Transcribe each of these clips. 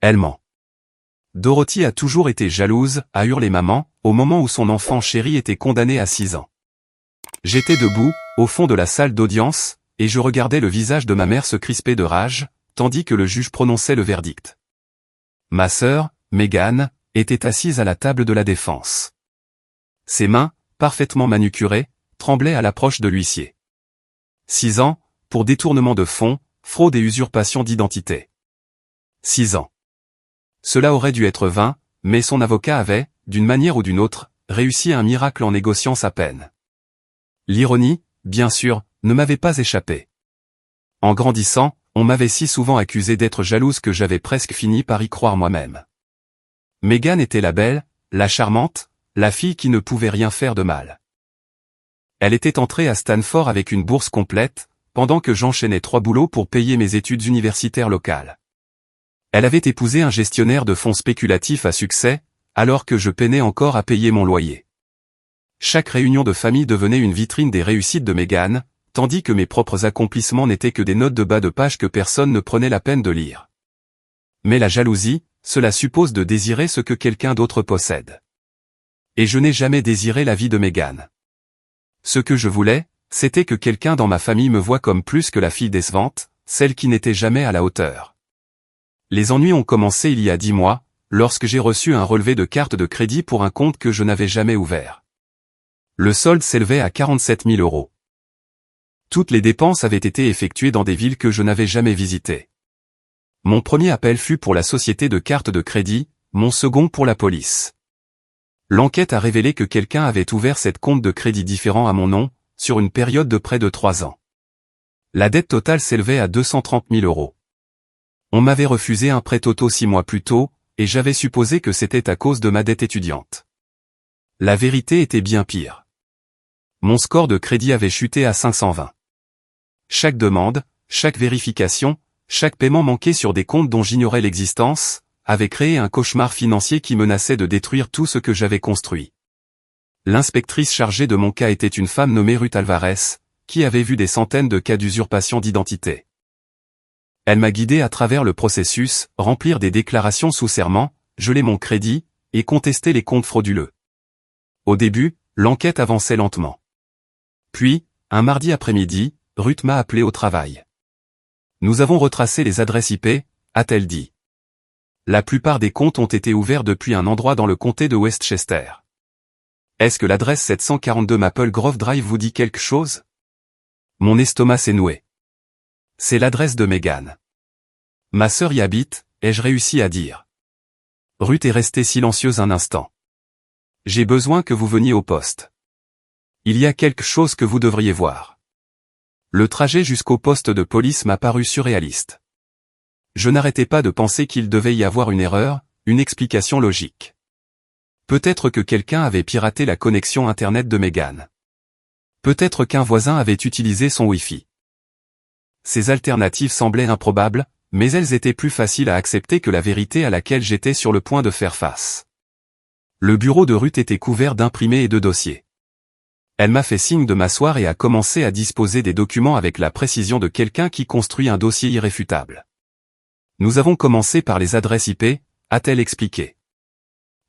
Elle ment. Dorothy a toujours été jalouse, a hurlé maman, au moment où son enfant chéri était condamné à 6 ans. J'étais debout, au fond de la salle d'audience, et je regardais le visage de ma mère se crisper de rage, tandis que le juge prononçait le verdict. Ma sœur, Megan, était assise à la table de la défense. Ses mains, parfaitement manucurées, tremblaient à l'approche de l'huissier. 6 ans, pour détournement de fonds, fraude et usurpation d'identité. 6 ans. Cela aurait dû être 20, mais son avocat avait, d'une manière ou d'une autre, réussi un miracle en négociant sa peine. L'ironie, bien sûr, ne m'avait pas échappé. En grandissant, on m'avait si souvent accusé d'être jalouse que j'avais presque fini par y croire moi-même. Megan était la belle, la charmante, la fille qui ne pouvait rien faire de mal. Elle était entrée à Stanford avec une bourse complète, pendant que j'enchaînais 3 boulots pour payer mes études universitaires locales. Elle avait épousé un gestionnaire de fonds spéculatifs à succès, alors que je peinais encore à payer mon loyer. Chaque réunion de famille devenait une vitrine des réussites de Megan, tandis que mes propres accomplissements n'étaient que des notes de bas de page que personne ne prenait la peine de lire. Mais la jalousie, cela suppose de désirer ce que quelqu'un d'autre possède. Et je n'ai jamais désiré la vie de Megan. Ce que je voulais, c'était que quelqu'un dans ma famille me voie comme plus que la fille décevante, celle qui n'était jamais à la hauteur. Les ennuis ont commencé il y a 10 mois, lorsque j'ai reçu un relevé de carte de crédit pour un compte que je n'avais jamais ouvert. Le solde s'élevait à 47 000 €. Toutes les dépenses avaient été effectuées dans des villes que je n'avais jamais visitées. Mon premier appel fut pour la société de cartes de crédit, mon second pour la police. L'enquête a révélé que quelqu'un avait ouvert 7 comptes de crédit différents à mon nom, sur une période de près de 3 ans. La dette totale s'élevait à 230 000 €. On m'avait refusé un prêt auto 6 mois plus tôt, et j'avais supposé que c'était à cause de ma dette étudiante. La vérité était bien pire. Mon score de crédit avait chuté à 520. Chaque demande, chaque vérification, chaque paiement manqué sur des comptes dont j'ignorais l'existence, avait créé un cauchemar financier qui menaçait de détruire tout ce que j'avais construit. L'inspectrice chargée de mon cas était une femme nommée Ruth Alvarez, qui avait vu des centaines de cas d'usurpation d'identité. Elle m'a guidé à travers le processus, remplir des déclarations sous serment, geler mon crédit, et contester les comptes frauduleux. Au début, l'enquête avançait lentement. Puis, un mardi après-midi, Ruth m'a appelé au travail. Nous avons retracé les adresses IP, a-t-elle dit. La plupart des comptes ont été ouverts depuis un endroit dans le comté de Westchester. Est-ce que l'adresse 742 Maple Grove Drive vous dit quelque chose? Mon estomac s'est noué. C'est l'adresse de Megan. Ma sœur y habite, ai-je réussi à dire. Ruth est restée silencieuse un instant. J'ai besoin que vous veniez au poste. Il y a quelque chose que vous devriez voir. Le trajet jusqu'au poste de police m'a paru surréaliste. Je n'arrêtais pas de penser qu'il devait y avoir une erreur, une explication logique. Peut-être que quelqu'un avait piraté la connexion Internet de Megan. Peut-être qu'un voisin avait utilisé son Wi-Fi. Ces alternatives semblaient improbables, mais elles étaient plus faciles à accepter que la vérité à laquelle j'étais sur le point de faire face. Le bureau de Ruth était couvert d'imprimés et de dossiers. Elle m'a fait signe de m'asseoir et a commencé à disposer des documents avec la précision de quelqu'un qui construit un dossier irréfutable. Nous avons commencé par les adresses IP, a-t-elle expliqué.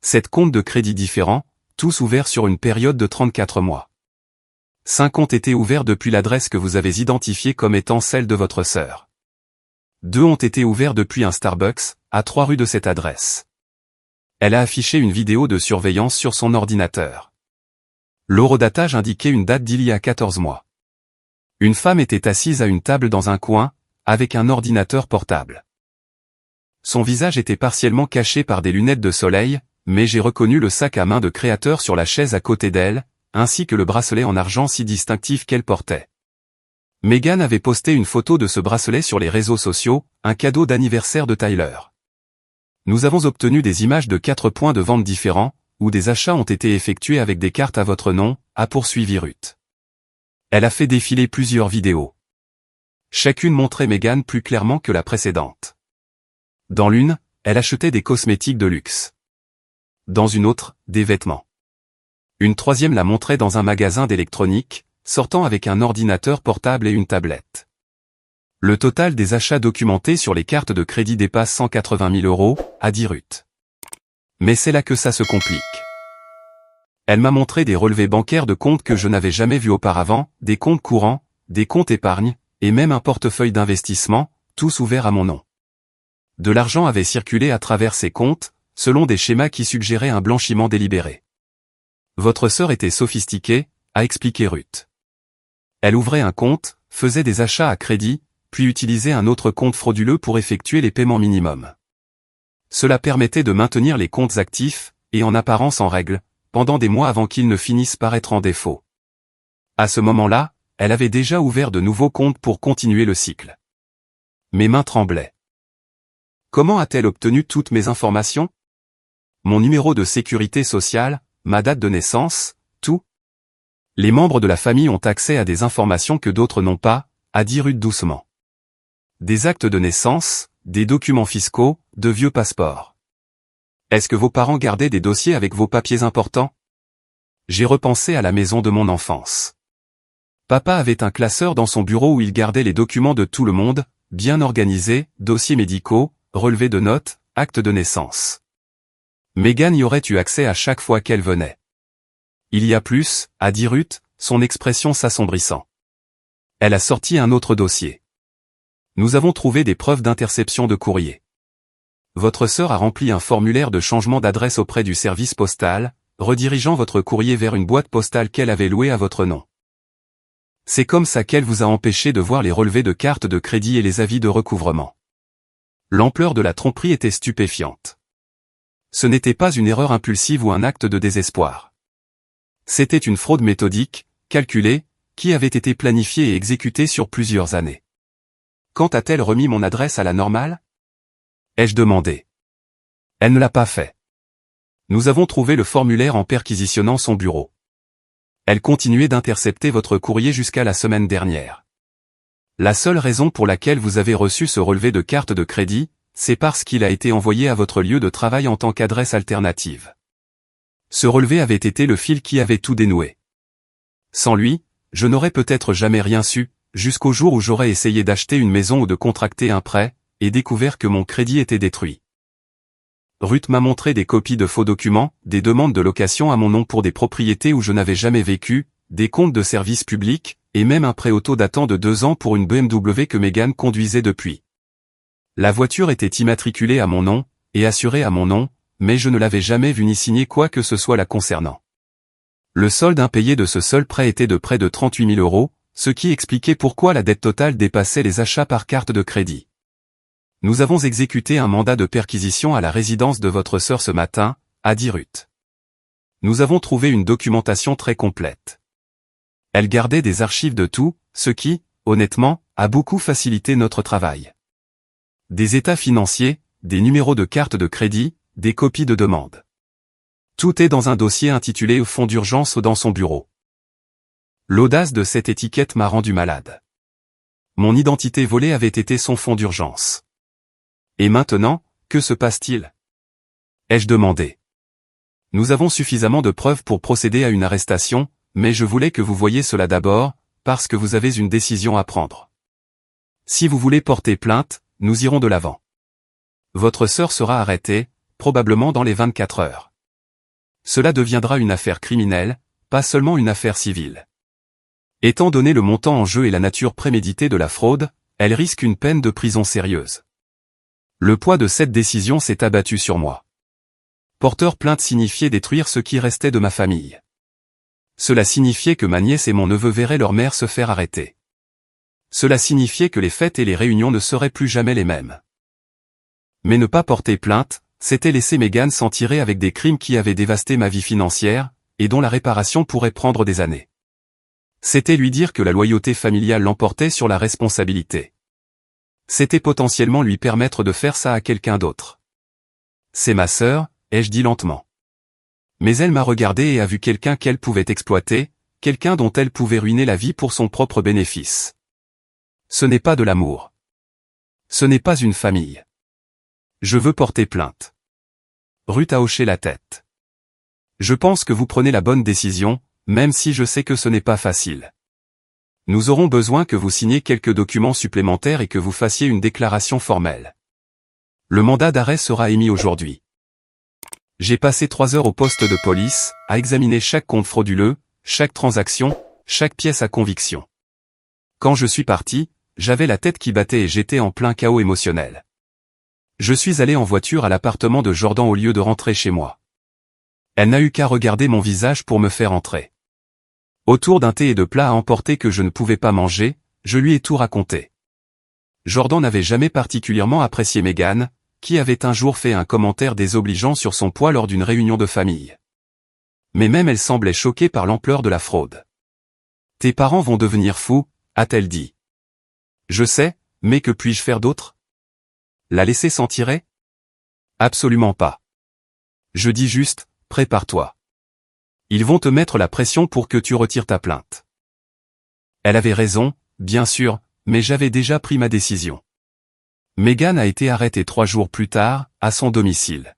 7 comptes de crédit différents, tous ouverts sur une période de 34 mois. 5 comptes étaient ouverts depuis l'adresse que vous avez identifiée comme étant celle de votre sœur. 2 ont été ouverts depuis un Starbucks, à 3 rues de cette adresse. Elle a affiché une vidéo de surveillance sur son ordinateur. L'horodatage indiquait une date d'il y a 14 mois. Une femme était assise à une table dans un coin, avec un ordinateur portable. Son visage était partiellement caché par des lunettes de soleil, mais j'ai reconnu le sac à main de créateur sur la chaise à côté d'elle, ainsi que le bracelet en argent si distinctif qu'elle portait. Megan avait posté une photo de ce bracelet sur les réseaux sociaux, un cadeau d'anniversaire de Tyler. Nous avons obtenu des images de 4 points de vente différents, où des achats ont été effectués avec des cartes à votre nom, a poursuivi Ruth. Elle a fait défiler plusieurs vidéos. Chacune montrait Megan plus clairement que la précédente. Dans l'une, elle achetait des cosmétiques de luxe. Dans une autre, des vêtements. Une troisième la montrait dans un magasin d'électronique, sortant avec un ordinateur portable et une tablette. Le total des achats documentés sur les cartes de crédit dépasse 180 000 €, a dit Ruth. Mais c'est là que ça se complique. Elle m'a montré des relevés bancaires de comptes que je n'avais jamais vus auparavant, des comptes courants, des comptes épargne, et même un portefeuille d'investissement, tous ouverts à mon nom. De l'argent avait circulé à travers ces comptes, selon des schémas qui suggéraient un blanchiment délibéré. Votre sœur était sophistiquée, a expliqué Ruth. Elle ouvrait un compte, faisait des achats à crédit, puis utilisait un autre compte frauduleux pour effectuer les paiements minimums. Cela permettait de maintenir les comptes actifs, et en apparence en règle, pendant des mois avant qu'ils ne finissent par être en défaut. À ce moment-là, elle avait déjà ouvert de nouveaux comptes pour continuer le cycle. Mes mains tremblaient. Comment a-t-elle obtenu toutes mes informations? Mon numéro de sécurité sociale, ma date de naissance, tout? Les membres de la famille ont accès à des informations que d'autres n'ont pas, a dit Ruth doucement. Des actes de naissance, des documents fiscaux, de vieux passeports. Est-ce que vos parents gardaient des dossiers avec vos papiers importants? J'ai repensé à la maison de mon enfance. Papa avait un classeur dans son bureau où il gardait les documents de tout le monde, bien organisés, dossiers médicaux, relevés de notes, actes de naissance. Megan y aurait eu accès à chaque fois qu'elle venait. Il y a plus, a dit Ruth, son expression s'assombrissant. Elle a sorti un autre dossier. Nous avons trouvé des preuves d'interception de courrier. Votre sœur a rempli un formulaire de changement d'adresse auprès du service postal, redirigeant votre courrier vers une boîte postale qu'elle avait louée à votre nom. C'est comme ça qu'elle vous a empêché de voir les relevés de cartes de crédit et les avis de recouvrement. L'ampleur de la tromperie était stupéfiante. Ce n'était pas une erreur impulsive ou un acte de désespoir. C'était une fraude méthodique, calculée, qui avait été planifiée et exécutée sur plusieurs années. Quand a-t-elle remis mon adresse à la normale? Ai-je demandé. Elle ne l'a pas fait. Nous avons trouvé le formulaire en perquisitionnant son bureau. Elle continuait d'intercepter votre courrier jusqu'à la semaine dernière. La seule raison pour laquelle vous avez reçu ce relevé de carte de crédit, c'est parce qu'il a été envoyé à votre lieu de travail en tant qu'adresse alternative. Ce relevé avait été le fil qui avait tout dénoué. Sans lui, je n'aurais peut-être jamais rien su, jusqu'au jour où j'aurais essayé d'acheter une maison ou de contracter un prêt, et découvert que mon crédit était détruit. Ruth m'a montré des copies de faux documents, des demandes de location à mon nom pour des propriétés où je n'avais jamais vécu, des comptes de service public, et même un prêt auto datant de 2 ans pour une BMW que Megan conduisait depuis. La voiture était immatriculée à mon nom, et assurée à mon nom, mais je ne l'avais jamais vue ni signer quoi que ce soit la concernant. Le solde impayé de ce seul prêt était de près de 38 000 €, ce qui expliquait pourquoi la dette totale dépassait les achats par carte de crédit. Nous avons exécuté un mandat de perquisition à la résidence de votre sœur ce matin, a dit Ruth. Nous avons trouvé une documentation très complète. Elle gardait des archives de tout, ce qui, honnêtement, a beaucoup facilité notre travail. Des états financiers, des numéros de carte de crédit, des copies de demande. Tout est dans un dossier intitulé « Fonds d'urgence » dans son bureau. L'audace de cette étiquette m'a rendu malade. Mon identité volée avait été son fonds d'urgence. Et maintenant, que se passe-t-il? Ai-je demandé. Nous avons suffisamment de preuves pour procéder à une arrestation, mais je voulais que vous voyiez cela d'abord, parce que vous avez une décision à prendre. Si vous voulez porter plainte, nous irons de l'avant. Votre sœur sera arrêtée, probablement dans les 24 heures. Cela deviendra une affaire criminelle, pas seulement une affaire civile. Étant donné le montant en jeu et la nature préméditée de la fraude, elle risque une peine de prison sérieuse. Le poids de cette décision s'est abattu sur moi. Porteur plainte signifiait détruire ce qui restait de ma famille. Cela signifiait que ma nièce et mon neveu verraient leur mère se faire arrêter. Cela signifiait que les fêtes et les réunions ne seraient plus jamais les mêmes. Mais ne pas porter plainte, c'était laisser Megan s'en tirer avec des crimes qui avaient dévasté ma vie financière, et dont la réparation pourrait prendre des années. C'était lui dire que la loyauté familiale l'emportait sur la responsabilité. C'était potentiellement lui permettre de faire ça à quelqu'un d'autre. C'est ma sœur, ai-je dit lentement. Mais elle m'a regardé et a vu quelqu'un qu'elle pouvait exploiter, quelqu'un dont elle pouvait ruiner la vie pour son propre bénéfice. Ce n'est pas de l'amour. Ce n'est pas une famille. Je veux porter plainte. Ruth a hoché la tête. Je pense que vous prenez la bonne décision, même si je sais que ce n'est pas facile. Nous aurons besoin que vous signiez quelques documents supplémentaires et que vous fassiez une déclaration formelle. Le mandat d'arrêt sera émis aujourd'hui. J'ai passé 3 heures au poste de police, à examiner chaque compte frauduleux, chaque transaction, chaque pièce à conviction. Quand je suis parti, j'avais la tête qui battait et j'étais en plein chaos émotionnel. Je suis allé en voiture à l'appartement de Jordan au lieu de rentrer chez moi. Elle n'a eu qu'à regarder mon visage pour me faire entrer. Autour d'un thé et de plats à emporter que je ne pouvais pas manger, je lui ai tout raconté. Jordan n'avait jamais particulièrement apprécié Megan, qui avait un jour fait un commentaire désobligeant sur son poids lors d'une réunion de famille. Mais même elle semblait choquée par l'ampleur de la fraude. « Tes parents vont devenir fous », a-t-elle dit. « Je sais, mais que puis-je faire d'autre ? La laisser s'en tirer ? Absolument pas. Je dis juste, prépare-toi. Ils vont te mettre la pression pour que tu retires ta plainte. » Elle avait raison, bien sûr, mais j'avais déjà pris ma décision. Megan a été arrêtée 3 jours plus tard, à son domicile.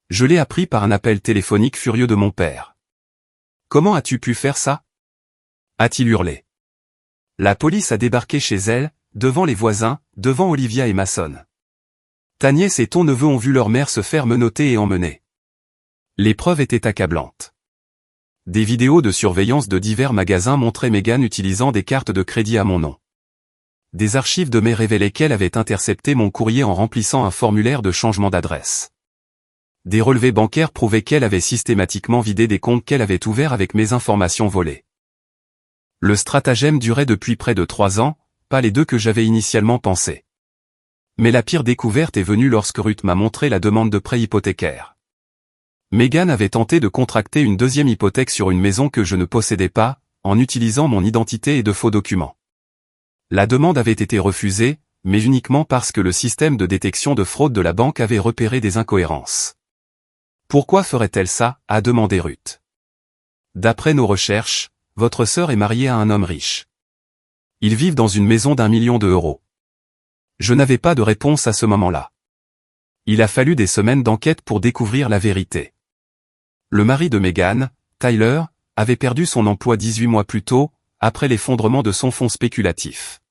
Je l'ai appris par un appel téléphonique furieux de mon père. « Comment as-tu pu faire ça ?» a-t-il hurlé. La police a débarqué chez elle, devant les voisins, devant Olivia et Mason. Ta nièce et ton neveu ont vu leur mère se faire menotter et emmener. Les preuves étaient accablantes. Des vidéos de surveillance de divers magasins montraient Megan utilisant des cartes de crédit à mon nom. Des archives de mai révélaient qu'elle avait intercepté mon courrier en remplissant un formulaire de changement d'adresse. Des relevés bancaires prouvaient qu'elle avait systématiquement vidé des comptes qu'elle avait ouverts avec mes informations volées. Le stratagème durait depuis près de 3 ans, pas les 2 que j'avais initialement pensé. Mais la pire découverte est venue lorsque Ruth m'a montré la demande de prêt hypothécaire. Megan avait tenté de contracter une 2e hypothèque sur une maison que je ne possédais pas, en utilisant mon identité et de faux documents. La demande avait été refusée, mais uniquement parce que le système de détection de fraude de la banque avait repéré des incohérences. Pourquoi ferait-elle ça, a demandé Ruth. D'après nos recherches, votre sœur est mariée à un homme riche. Ils vivent dans une maison d'1 million d'euros. Je n'avais pas de réponse à ce moment-là. Il a fallu des semaines d'enquête pour découvrir la vérité. Le mari de Megan, Tyler, avait perdu son emploi 18 mois plus tôt, après l'effondrement de son fonds spéculatif.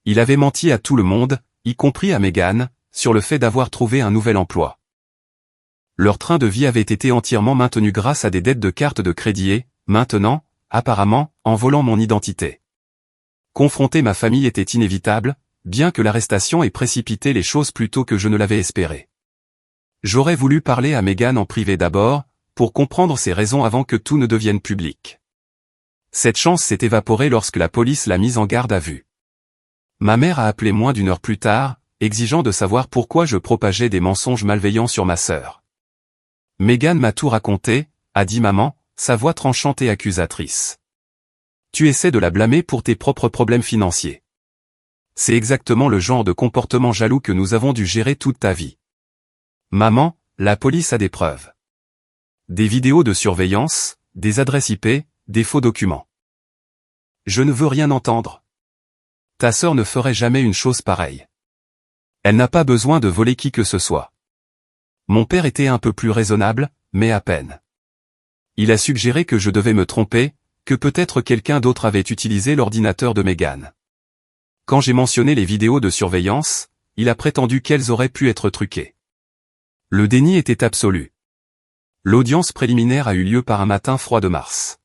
Il avait menti à tout le monde, y compris à Megan, sur le fait d'avoir trouvé un nouvel emploi. Leur train de vie avait été entièrement maintenu grâce à des dettes de cartes de crédit et, maintenant, apparemment, en volant mon identité. Confronter ma famille était inévitable, bien que l'arrestation ait précipité les choses plus tôt que je ne l'avais espéré. J'aurais voulu parler à Megan en privé d'abord, pour comprendre ses raisons avant que tout ne devienne public. Cette chance s'est évaporée lorsque la police l'a mise en garde à vue. Ma mère a appelé moins d'1 heure plus tard, exigeant de savoir pourquoi je propageais des mensonges malveillants sur ma sœur. Megan m'a tout raconté, a dit maman, sa voix tranchante et accusatrice. Tu essaies de la blâmer pour tes propres problèmes financiers. C'est exactement le genre de comportement jaloux que nous avons dû gérer toute ta vie. Maman, la police a des preuves. Des vidéos de surveillance, des adresses IP, des faux documents. Je ne veux rien entendre. Ta sœur ne ferait jamais une chose pareille. Elle n'a pas besoin de voler qui que ce soit. Mon père était un peu plus raisonnable, mais à peine. Il a suggéré que je devais me tromper, que peut-être quelqu'un d'autre avait utilisé l'ordinateur de Megan. Quand j'ai mentionné les vidéos de surveillance, il a prétendu qu'elles auraient pu être truquées. Le déni était absolu. L'audience préliminaire a eu lieu par un matin froid de mars.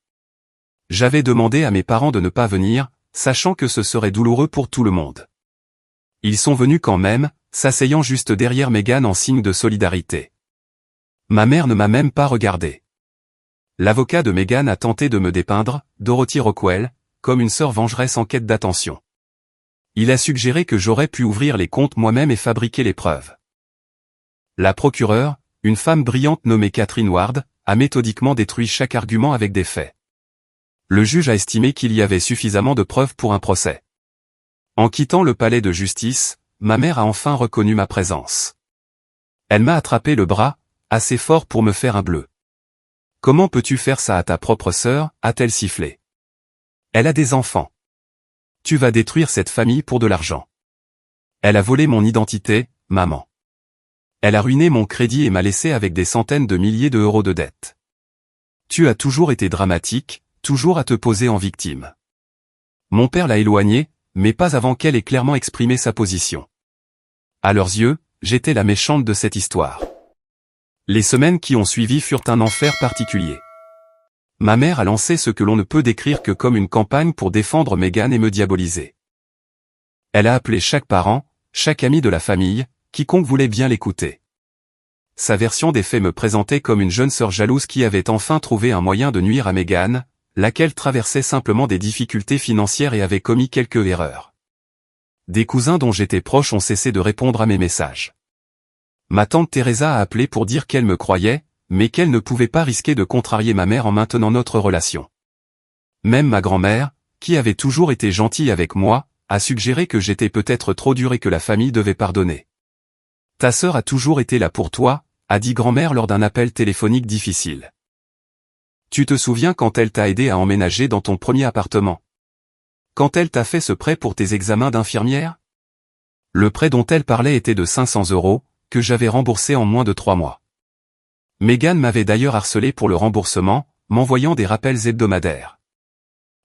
J'avais demandé à mes parents de ne pas venir, sachant que ce serait douloureux pour tout le monde. Ils sont venus quand même, s'asseyant juste derrière Megan en signe de solidarité. Ma mère ne m'a même pas regardé. L'avocat de Megan a tenté de me dépeindre, Dorothy Rockwell, comme une sœur vengeresse en quête d'attention. Il a suggéré que j'aurais pu ouvrir les comptes moi-même et fabriquer les preuves. La procureure, une femme brillante nommée Catherine Ward, a méthodiquement détruit chaque argument avec des faits. Le juge a estimé qu'il y avait suffisamment de preuves pour un procès. En quittant le palais de justice, ma mère a enfin reconnu ma présence. Elle m'a attrapé le bras, assez fort pour me faire un bleu. « Comment peux-tu faire ça à ta propre sœur » a-t-elle sifflé. « Elle a des enfants. Tu vas détruire cette famille pour de l'argent. Elle a volé mon identité, maman. Elle a ruiné mon crédit et m'a laissé avec des centaines de milliers d'euros de dettes. Tu as toujours été dramatique, toujours à te poser en victime. Mon père l'a éloignée, mais pas avant qu'elle ait clairement exprimé sa position. À leurs yeux, j'étais la méchante de cette histoire. Les semaines qui ont suivi furent un enfer particulier. Ma mère a lancé ce que l'on ne peut décrire que comme une campagne pour défendre Meghan et me diaboliser. Elle a appelé chaque parent, chaque ami de la famille, quiconque voulait bien l'écouter. Sa version des faits me présentait comme une jeune sœur jalouse qui avait enfin trouvé un moyen de nuire à Meghan, laquelle traversait simplement des difficultés financières et avait commis quelques erreurs. Des cousins dont j'étais proche ont cessé de répondre à mes messages. Ma tante Teresa a appelé pour dire qu'elle me croyait, mais qu'elle ne pouvait pas risquer de contrarier ma mère en maintenant notre relation. Même ma grand-mère, qui avait toujours été gentille avec moi, a suggéré que j'étais peut-être trop dur et que la famille devait pardonner. Ta sœur a toujours été là pour toi, a dit grand-mère lors d'un appel téléphonique difficile. Tu te souviens quand elle t'a aidé à emménager dans ton premier appartement? Quand elle t'a fait ce prêt pour tes examens d'infirmière? Le prêt dont elle parlait était de 500 €, que j'avais remboursé en moins de 3 mois. Meghan m'avait d'ailleurs harcelé pour le remboursement, m'envoyant des rappels hebdomadaires.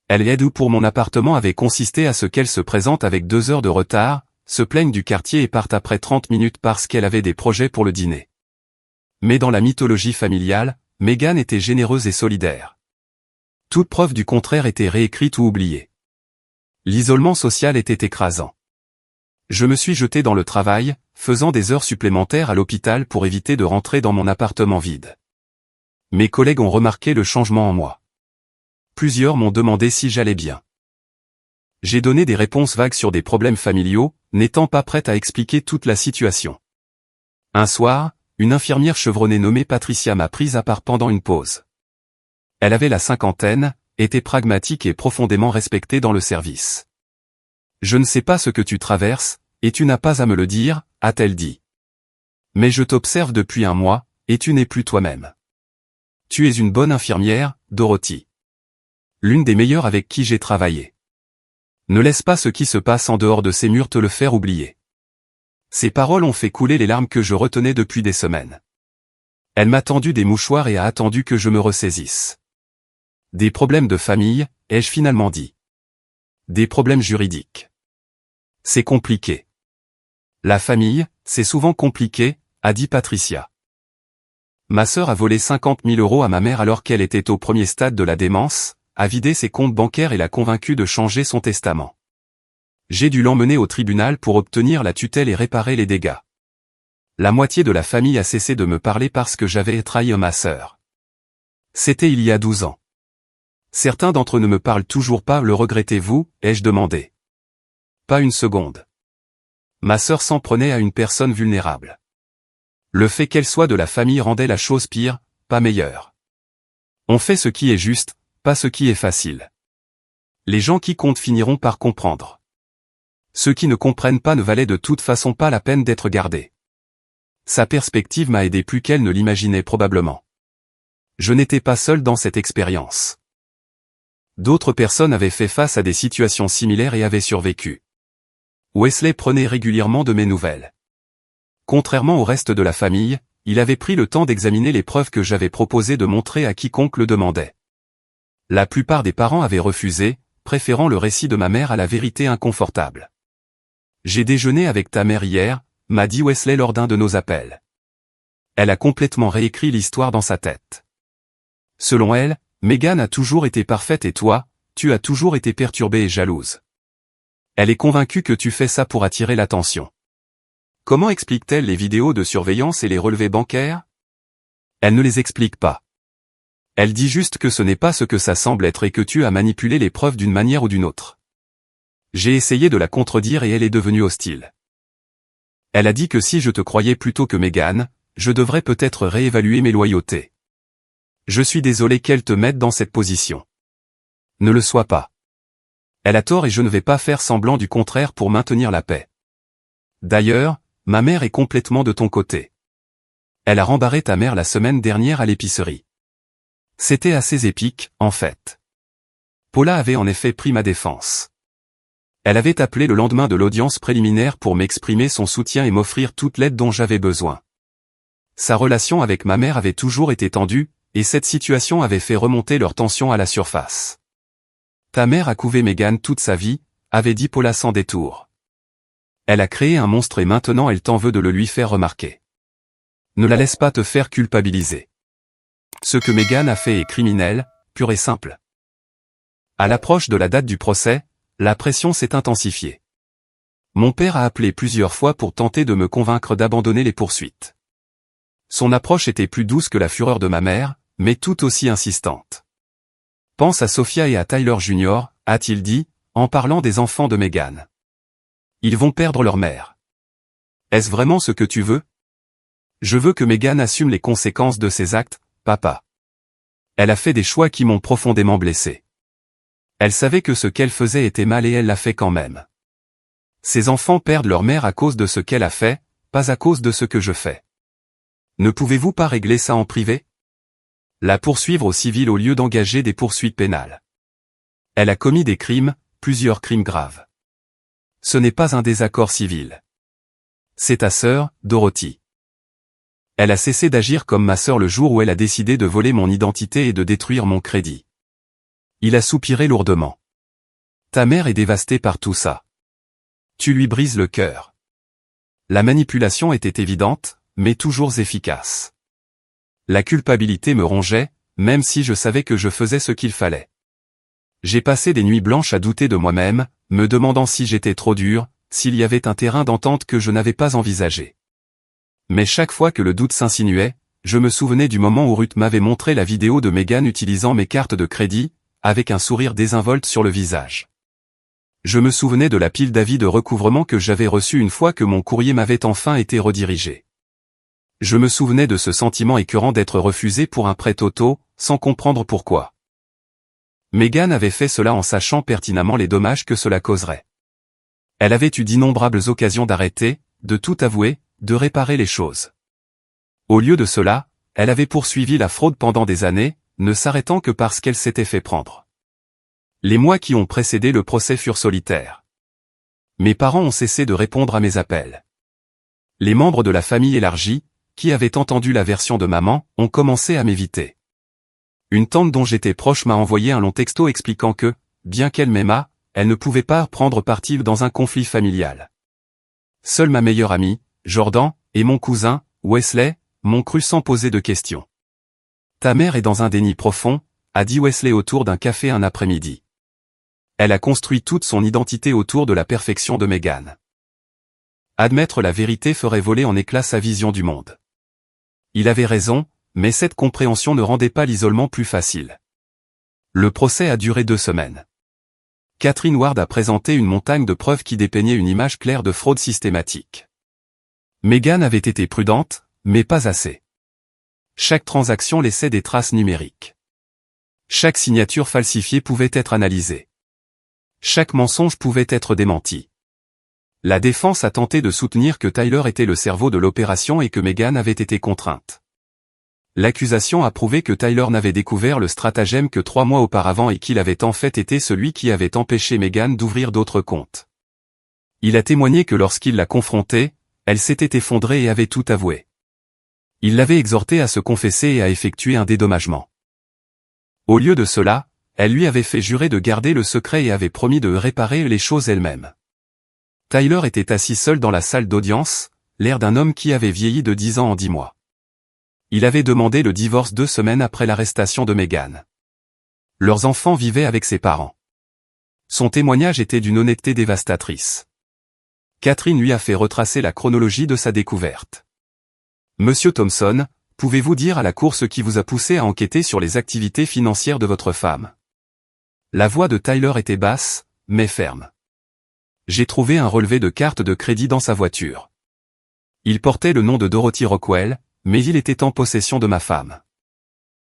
Elle aide pour mon appartement avait consisté à ce qu'elle se présente avec 2 heures de retard, se plaigne du quartier et parte après 30 minutes parce qu'elle avait des projets pour le dîner. Mais dans la mythologie familiale, Meghan était généreuse et solidaire. Toute preuve du contraire était réécrite ou oubliée. L'isolement social était écrasant. Je me suis jeté dans le travail, faisant des heures supplémentaires à l'hôpital pour éviter de rentrer dans mon appartement vide. Mes collègues ont remarqué le changement en moi. Plusieurs m'ont demandé si j'allais bien. J'ai donné des réponses vagues sur des problèmes familiaux, n'étant pas prête à expliquer toute la situation. Un soir, une infirmière chevronnée nommée Patricia m'a prise à part pendant une pause. Elle avait la cinquantaine, était pragmatique et profondément respectée dans le service. Je ne sais pas ce que tu traverses, et tu n'as pas à me le dire, a-t-elle dit. Mais je t'observe depuis un mois, et tu n'es plus toi-même. Tu es une bonne infirmière, Dorothy. L'une des meilleures avec qui j'ai travaillé. Ne laisse pas ce qui se passe en dehors de ces murs te le faire oublier. Ces paroles ont fait couler les larmes que je retenais depuis des semaines. Elle m'a tendu des mouchoirs et a attendu que je me ressaisisse. Des problèmes de famille, ai-je finalement dit. Des problèmes juridiques. C'est compliqué. La famille, c'est souvent compliqué, a dit Patricia. Ma sœur a volé 50 000 € à ma mère alors qu'elle était au premier stade de la démence, a vidé ses comptes bancaires et l'a convaincue de changer son testament. J'ai dû l'emmener au tribunal pour obtenir la tutelle et réparer les dégâts. La moitié de la famille a cessé de me parler parce que j'avais trahi ma sœur. C'était il y a 12 ans. Certains d'entre eux ne me parlent toujours pas, le regrettez-vous, ai-je demandé. Pas une seconde. Ma sœur s'en prenait à une personne vulnérable. Le fait qu'elle soit de la famille rendait la chose pire, pas meilleure. On fait ce qui est juste, pas ce qui est facile. Les gens qui comptent finiront par comprendre. Ceux qui ne comprennent pas ne valaient de toute façon pas la peine d'être gardés. Sa perspective m'a aidé plus qu'elle ne l'imaginait probablement. Je n'étais pas seul dans cette expérience. D'autres personnes avaient fait face à des situations similaires et avaient survécu. Wesley prenait régulièrement de mes nouvelles. Contrairement au reste de la famille, il avait pris le temps d'examiner les preuves que j'avais proposé de montrer à quiconque le demandait. La plupart des parents avaient refusé, préférant le récit de ma mère à la vérité inconfortable. J'ai déjeuné avec ta mère hier, m'a dit Wesley lors d'un de nos appels. Elle a complètement réécrit l'histoire dans sa tête. Selon elle, Meghan a toujours été parfaite et toi, tu as toujours été perturbée et jalouse. Elle est convaincue que tu fais ça pour attirer l'attention. Comment explique-t-elle les vidéos de surveillance et les relevés bancaires? Elle ne les explique pas. Elle dit juste que ce n'est pas ce que ça semble être et que tu as manipulé les preuves d'une manière ou d'une autre. J'ai essayé de la contredire et elle est devenue hostile. Elle a dit que si je te croyais plutôt que Meghan, je devrais peut-être réévaluer mes loyautés. Je suis désolé qu'elle te mette dans cette position. Ne le sois pas. Elle a tort et je ne vais pas faire semblant du contraire pour maintenir la paix. D'ailleurs, ma mère est complètement de ton côté. Elle a rembarré ta mère la semaine dernière à l'épicerie. C'était assez épique, en fait. Paula avait en effet pris ma défense. Elle avait appelé le lendemain de l'audience préliminaire pour m'exprimer son soutien et m'offrir toute l'aide dont j'avais besoin. Sa relation avec ma mère avait toujours été tendue, et cette situation avait fait remonter leur tension à la surface. Ta mère a couvé Meghan toute sa vie, avait dit Paula sans détour. Elle a créé un monstre et maintenant elle t'en veut de le lui faire remarquer. Ne la laisse pas te faire culpabiliser. Ce que Meghan a fait est criminel, pur et simple. À l'approche de la date du procès, la pression s'est intensifiée. Mon père a appelé plusieurs fois pour tenter de me convaincre d'abandonner les poursuites. Son approche était plus douce que la fureur de ma mère, mais tout aussi insistante. Pense à Sophia et à Tyler Jr., a-t-il dit, en parlant des enfants de Meghan. Ils vont perdre leur mère. Est-ce vraiment ce que tu veux? Je veux que Meghan assume les conséquences de ses actes, papa. Elle a fait des choix qui m'ont profondément blessé. Elle savait que ce qu'elle faisait était mal et elle l'a fait quand même. Ses enfants perdent leur mère à cause de ce qu'elle a fait, pas à cause de ce que je fais. Ne pouvez-vous pas régler ça en privé? La poursuivre au civil au lieu d'engager des poursuites pénales. Elle a commis des crimes, plusieurs crimes graves. Ce n'est pas un désaccord civil. C'est ta sœur, Dorothy. Elle a cessé d'agir comme ma sœur le jour où elle a décidé de voler mon identité et de détruire mon crédit. Il a soupiré lourdement. Ta mère est dévastée par tout ça. Tu lui brises le cœur. La manipulation était évidente, mais toujours efficace. La culpabilité me rongeait, même si je savais que je faisais ce qu'il fallait. J'ai passé des nuits blanches à douter de moi-même, me demandant si j'étais trop dur, s'il y avait un terrain d'entente que je n'avais pas envisagé. Mais chaque fois que le doute s'insinuait, je me souvenais du moment où Ruth m'avait montré la vidéo de Meghan utilisant mes cartes de crédit, avec un sourire désinvolte sur le visage. Je me souvenais de la pile d'avis de recouvrement que j'avais reçu une fois que mon courrier m'avait enfin été redirigé. Je me souvenais de ce sentiment écœurant d'être refusé pour un prêt auto, sans comprendre pourquoi. Meghan avait fait cela en sachant pertinemment les dommages que cela causerait. Elle avait eu d'innombrables occasions d'arrêter, de tout avouer, de réparer les choses. Au lieu de cela, elle avait poursuivi la fraude pendant des années, ne s'arrêtant que parce qu'elle s'était fait prendre. Les mois qui ont précédé le procès furent solitaires. Mes parents ont cessé de répondre à mes appels. Les membres de la famille élargie, qui avaient entendu la version de maman, ont commencé à m'éviter. Une tante dont j'étais proche m'a envoyé un long texto expliquant que, bien qu'elle m'aimât, elle ne pouvait pas prendre parti dans un conflit familial. Seule ma meilleure amie, Jordan, et mon cousin, Wesley, m'ont cru sans poser de questions. Ta mère est dans un déni profond, a dit Wesley autour d'un café un après-midi. Elle a construit toute son identité autour de la perfection de Meghan. Admettre la vérité ferait voler en éclats sa vision du monde. Il avait raison, mais cette compréhension ne rendait pas l'isolement plus facile. Le procès a duré 2 semaines. Catherine Ward a présenté une montagne de preuves qui dépeignaient une image claire de fraude systématique. Meghan avait été prudente, mais pas assez. Chaque transaction laissait des traces numériques. Chaque signature falsifiée pouvait être analysée. Chaque mensonge pouvait être démenti. La défense a tenté de soutenir que Tyler était le cerveau de l'opération et que Meghan avait été contrainte. L'accusation a prouvé que Tyler n'avait découvert le stratagème que 3 mois auparavant et qu'il avait en fait été celui qui avait empêché Meghan d'ouvrir d'autres comptes. Il a témoigné que lorsqu'il l'a confrontée, elle s'était effondrée et avait tout avoué. Il l'avait exhortée à se confesser et à effectuer un dédommagement. Au lieu de cela, elle lui avait fait jurer de garder le secret et avait promis de réparer les choses elle-même. Tyler était assis seul dans la salle d'audience, l'air d'un homme qui avait vieilli de 10 ans en 10 mois. Il avait demandé le divorce 2 semaines après l'arrestation de Meghan. Leurs enfants vivaient avec ses parents. Son témoignage était d'une honnêteté dévastatrice. Catherine lui a fait retracer la chronologie de sa découverte. Monsieur Thompson, pouvez-vous dire à la cour ce qui vous a poussé à enquêter sur les activités financières de votre femme? La voix de Tyler était basse, mais ferme. J'ai trouvé un relevé de carte de crédit dans sa voiture. Il portait le nom de Dorothy Rockwell, mais il était en possession de ma femme.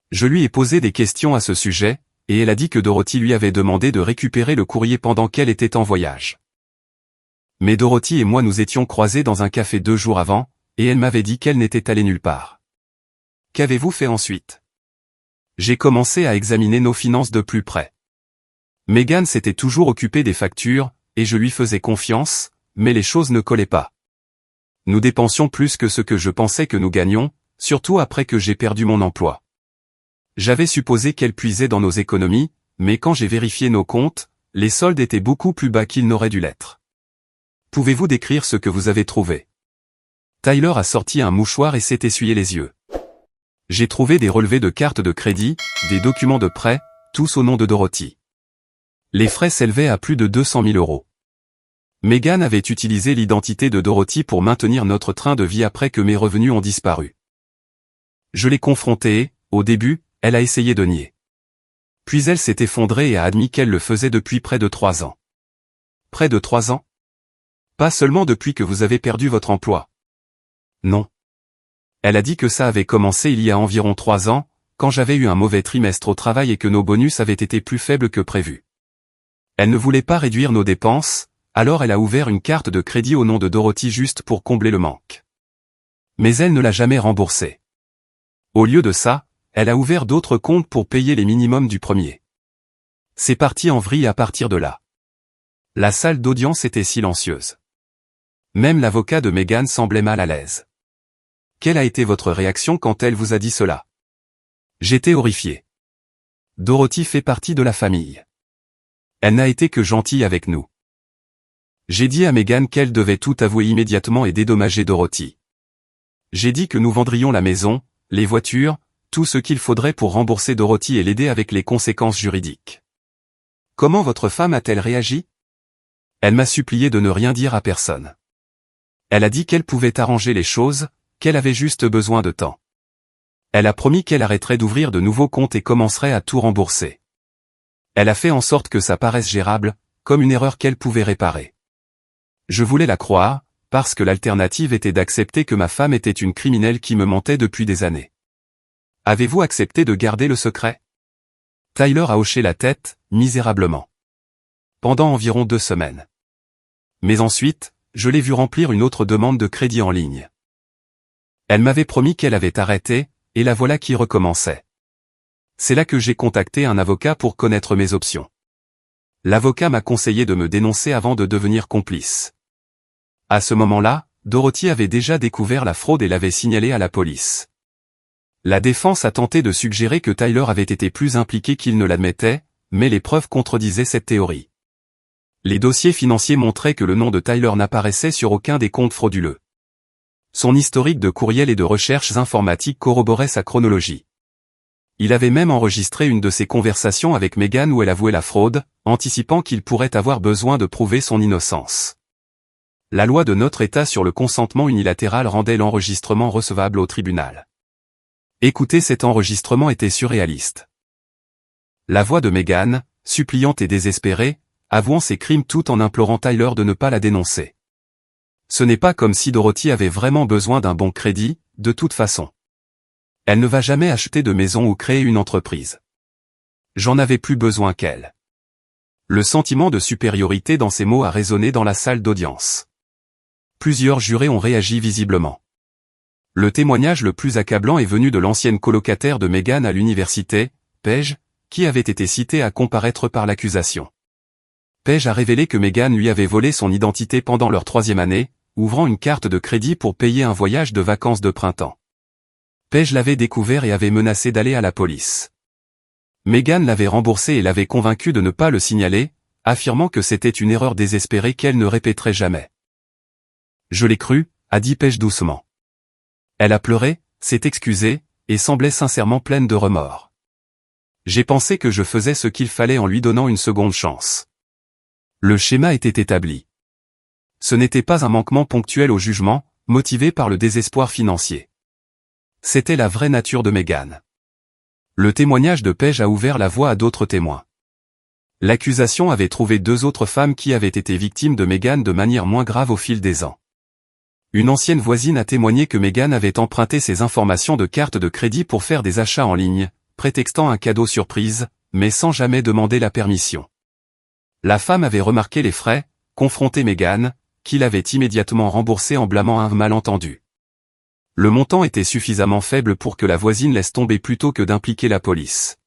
Je lui ai posé des questions à ce sujet, et elle a dit que Dorothy lui avait demandé de récupérer le courrier pendant qu'elle était en voyage. Mais Dorothy et moi nous étions croisés dans un café 2 jours avant, et elle m'avait dit qu'elle n'était allée nulle part. Qu'avez-vous fait ensuite? J'ai commencé à examiner nos finances de plus près. Meghan s'était toujours occupée des factures, et je lui faisais confiance, mais les choses ne collaient pas. Nous dépensions plus que ce que je pensais que nous gagnions, surtout après que j'ai perdu mon emploi. J'avais supposé qu'elle puisait dans nos économies, mais quand j'ai vérifié nos comptes, les soldes étaient beaucoup plus bas qu'ils n'auraient dû l'être. Pouvez-vous décrire ce que vous avez trouvé? Tyler a sorti un mouchoir et s'est essuyé les yeux. J'ai trouvé des relevés de cartes de crédit, des documents de prêt, tous au nom de Dorothy. Les frais s'élevaient à plus de 200 000 €. Megan avait utilisé l'identité de Dorothy pour maintenir notre train de vie après que mes revenus ont disparu. Je l'ai confrontée et, au début, elle a essayé de nier. Puis elle s'est effondrée et a admis qu'elle le faisait depuis près de 3 ans. Près de 3 ans? Pas seulement depuis que vous avez perdu votre emploi. Non. Elle a dit que ça avait commencé il y a environ 3 ans, quand j'avais eu un mauvais trimestre au travail et que nos bonus avaient été plus faibles que prévu. Elle ne voulait pas réduire nos dépenses, alors elle a ouvert une carte de crédit au nom de Dorothy juste pour combler le manque. Mais elle ne l'a jamais remboursé. Au lieu de ça, elle a ouvert d'autres comptes pour payer les minimums du premier. C'est parti en vrille à partir de là. La salle d'audience était silencieuse. Même l'avocat de Megan semblait mal à l'aise. Quelle a été votre réaction quand elle vous a dit cela? J'étais horrifié. Dorothy fait partie de la famille. Elle n'a été que gentille avec nous. J'ai dit à Megan qu'elle devait tout avouer immédiatement et dédommager Dorothy. J'ai dit que nous vendrions la maison, les voitures, tout ce qu'il faudrait pour rembourser Dorothy et l'aider avec les conséquences juridiques. Comment votre femme a-t-elle réagi? Elle m'a supplié de ne rien dire à personne. Elle a dit qu'elle pouvait arranger les choses, qu'elle avait juste besoin de temps. Elle a promis qu'elle arrêterait d'ouvrir de nouveaux comptes et commencerait à tout rembourser. Elle a fait en sorte que ça paraisse gérable, comme une erreur qu'elle pouvait réparer. Je voulais la croire, parce que l'alternative était d'accepter que ma femme était une criminelle qui me mentait depuis des années. Avez-vous accepté de garder le secret? Tyler a hoché la tête, misérablement. Pendant environ 2 semaines. Mais ensuite, je l'ai vu remplir une autre demande de crédit en ligne. Elle m'avait promis qu'elle avait arrêté, et la voilà qui recommençait. C'est là que j'ai contacté un avocat pour connaître mes options. L'avocat m'a conseillé de me dénoncer avant de devenir complice. À ce moment-là, Dorothy avait déjà découvert la fraude et l'avait signalée à la police. La défense a tenté de suggérer que Tyler avait été plus impliqué qu'il ne l'admettait, mais les preuves contredisaient cette théorie. Les dossiers financiers montraient que le nom de Tyler n'apparaissait sur aucun des comptes frauduleux. Son historique de courriel et de recherches informatiques corroborait sa chronologie. Il avait même enregistré une de ses conversations avec Megan où elle avouait la fraude, anticipant qu'il pourrait avoir besoin de prouver son innocence. La loi de notre État sur le consentement unilatéral rendait l'enregistrement recevable au tribunal. Écouter cet enregistrement était surréaliste. La voix de Megan, suppliante et désespérée, avouant ses crimes tout en implorant Tyler de ne pas la dénoncer. Ce n'est pas comme si Dorothy avait vraiment besoin d'un bon crédit, de toute façon. Elle ne va jamais acheter de maison ou créer une entreprise. J'en avais plus besoin qu'elle. Le sentiment de supériorité dans ces mots a résonné dans la salle d'audience. Plusieurs jurés ont réagi visiblement. Le témoignage le plus accablant est venu de l'ancienne colocataire de Megan à l'université, Paige, qui avait été citée à comparaître par l'accusation. Paige a révélé que Megan lui avait volé son identité pendant leur 3e année, ouvrant une carte de crédit pour payer un voyage de vacances de printemps. Paige l'avait découvert et avait menacé d'aller à la police. Megan l'avait remboursé et l'avait convaincu de ne pas le signaler, affirmant que c'était une erreur désespérée qu'elle ne répéterait jamais. Je l'ai cru, a dit Paige doucement. Elle a pleuré, s'est excusée, et semblait sincèrement pleine de remords. J'ai pensé que je faisais ce qu'il fallait en lui donnant une seconde chance. Le schéma était établi. Ce n'était pas un manquement ponctuel au jugement, motivé par le désespoir financier. C'était la vraie nature de Megan. Le témoignage de Paige a ouvert la voie à d'autres témoins. L'accusation avait trouvé 2 autres femmes qui avaient été victimes de Megan de manière moins grave au fil des ans. Une ancienne voisine a témoigné que Megan avait emprunté ses informations de carte de crédit pour faire des achats en ligne, prétextant un cadeau surprise, mais sans jamais demander la permission. La femme avait remarqué les frais, confronté Megan, qui l'avait immédiatement remboursé en blâmant un malentendu. Le montant était suffisamment faible pour que la voisine laisse tomber plutôt que d'impliquer la police.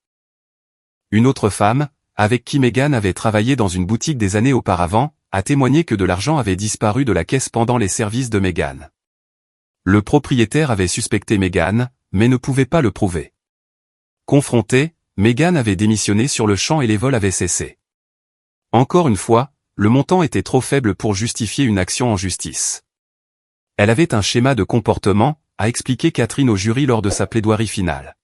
Une autre femme, avec qui Megan avait travaillé dans une boutique des années auparavant, a témoigné que de l'argent avait disparu de la caisse pendant les services de Megan. Le propriétaire avait suspecté Megan, mais ne pouvait pas le prouver. Confrontée, Meghan avait démissionné sur le champ et les vols avaient cessé. Encore une fois, le montant était trop faible pour justifier une action en justice. Elle avait un schéma de comportement, a expliqué Catherine au jury lors de sa plaidoirie finale.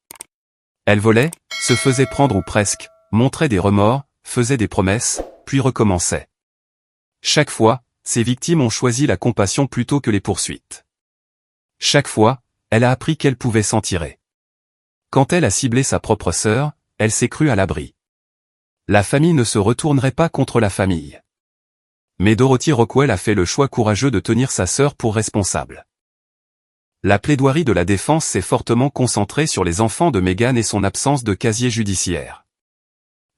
Elle volait, se faisait prendre ou presque, montrait des remords, faisait des promesses, puis recommençait. Chaque fois, ses victimes ont choisi la compassion plutôt que les poursuites. Chaque fois, elle a appris qu'elle pouvait s'en tirer. Quand elle a ciblé sa propre sœur, elle s'est crue à l'abri. La famille ne se retournerait pas contre la famille. Mais Dorothy Rockwell a fait le choix courageux de tenir sa sœur pour responsable. La plaidoirie de la défense s'est fortement concentrée sur les enfants de Meghan et son absence de casier judiciaire.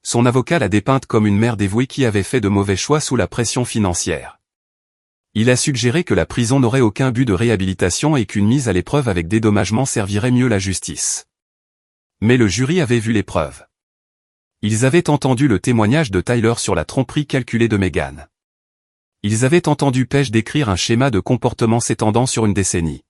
Son avocat l'a dépeinte comme une mère dévouée qui avait fait de mauvais choix sous la pression financière. Il a suggéré que la prison n'aurait aucun but de réhabilitation et qu'une mise à l'épreuve avec dédommagement servirait mieux la justice. Mais le jury avait vu les preuves. Ils avaient entendu le témoignage de Tyler sur la tromperie calculée de Meghan. Ils avaient entendu Paige décrire un schéma de comportement s'étendant sur une décennie.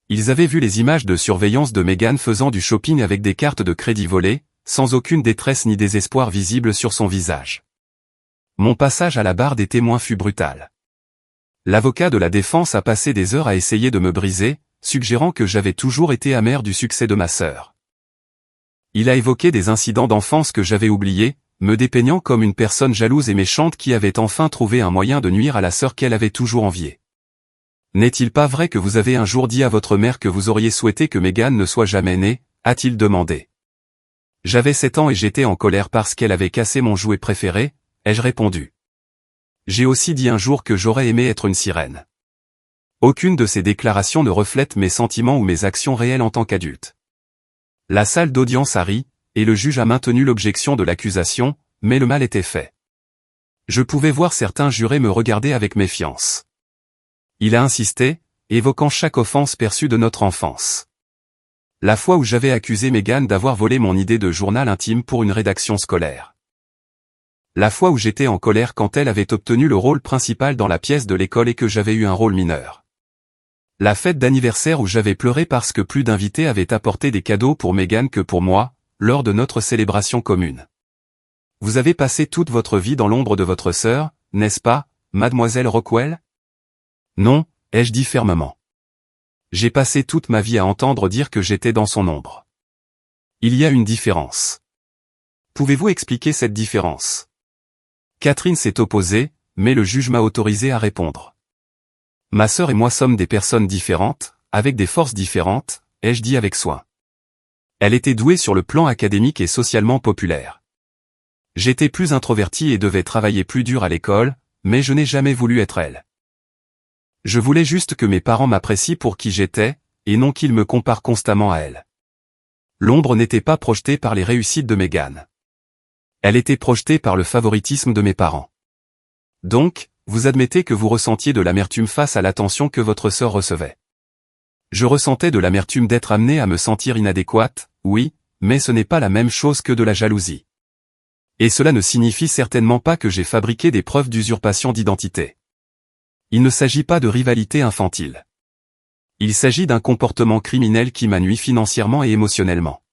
Ils avaient vu les images de surveillance de Meghan faisant du shopping avec des cartes de crédit volées, sans aucune détresse ni désespoir visible sur son visage. Mon passage à la barre des témoins fut brutal. L'avocat de la défense a passé des heures à essayer de me briser, suggérant que j'avais toujours été amer du succès de ma sœur. Il a évoqué des incidents d'enfance que j'avais oubliés, me dépeignant comme une personne jalouse et méchante qui avait enfin trouvé un moyen de nuire à la sœur qu'elle avait toujours enviée. N'est-il pas vrai que vous avez un jour dit à votre mère que vous auriez souhaité que Meghan ne soit jamais née, a-t-il demandé. J'avais 7 ans et j'étais en colère parce qu'elle avait cassé mon jouet préféré, ai-je répondu. J'ai aussi dit un jour que j'aurais aimé être une sirène. Aucune de ces déclarations ne reflète mes sentiments ou mes actions réelles en tant qu'adulte. La salle d'audience a ri, et le juge a maintenu l'objection de l'accusation, mais le mal était fait. Je pouvais voir certains jurés me regarder avec méfiance. Il a insisté, évoquant chaque offense perçue de notre enfance. La fois où j'avais accusé Meghan d'avoir volé mon idée de journal intime pour une rédaction scolaire. La fois où j'étais en colère quand elle avait obtenu le rôle principal dans la pièce de l'école et que j'avais eu un rôle mineur. La fête d'anniversaire où j'avais pleuré parce que plus d'invités avaient apporté des cadeaux pour Meghan que pour moi, lors de notre célébration commune. Vous avez passé toute votre vie dans l'ombre de votre sœur, n'est-ce pas, mademoiselle Rockwell? Non, ai-je dit fermement. J'ai passé toute ma vie à entendre dire que j'étais dans son ombre. Il y a une différence. Pouvez-vous expliquer cette différence? Catherine s'est opposée, mais le juge m'a autorisé à répondre. Ma sœur et moi sommes des personnes différentes, avec des forces différentes, ai-je dit avec soin. Elle était douée sur le plan académique et socialement populaire. J'étais plus introverti et devais travailler plus dur à l'école, mais je n'ai jamais voulu être elle. Je voulais juste que mes parents m'apprécient pour qui j'étais, et non qu'ils me comparent constamment à elle. L'ombre n'était pas projetée par les réussites de Meghan. Elle était projetée par le favoritisme de mes parents. Donc, vous admettez que vous ressentiez de l'amertume face à l'attention que votre sœur recevait. Je ressentais de l'amertume d'être amené à me sentir inadéquate, oui, mais ce n'est pas la même chose que de la jalousie. Et cela ne signifie certainement pas que j'ai fabriqué des preuves d'usurpation d'identité. Il ne s'agit pas de rivalité infantile. Il s'agit d'un comportement criminel qui m'a nui financièrement et émotionnellement.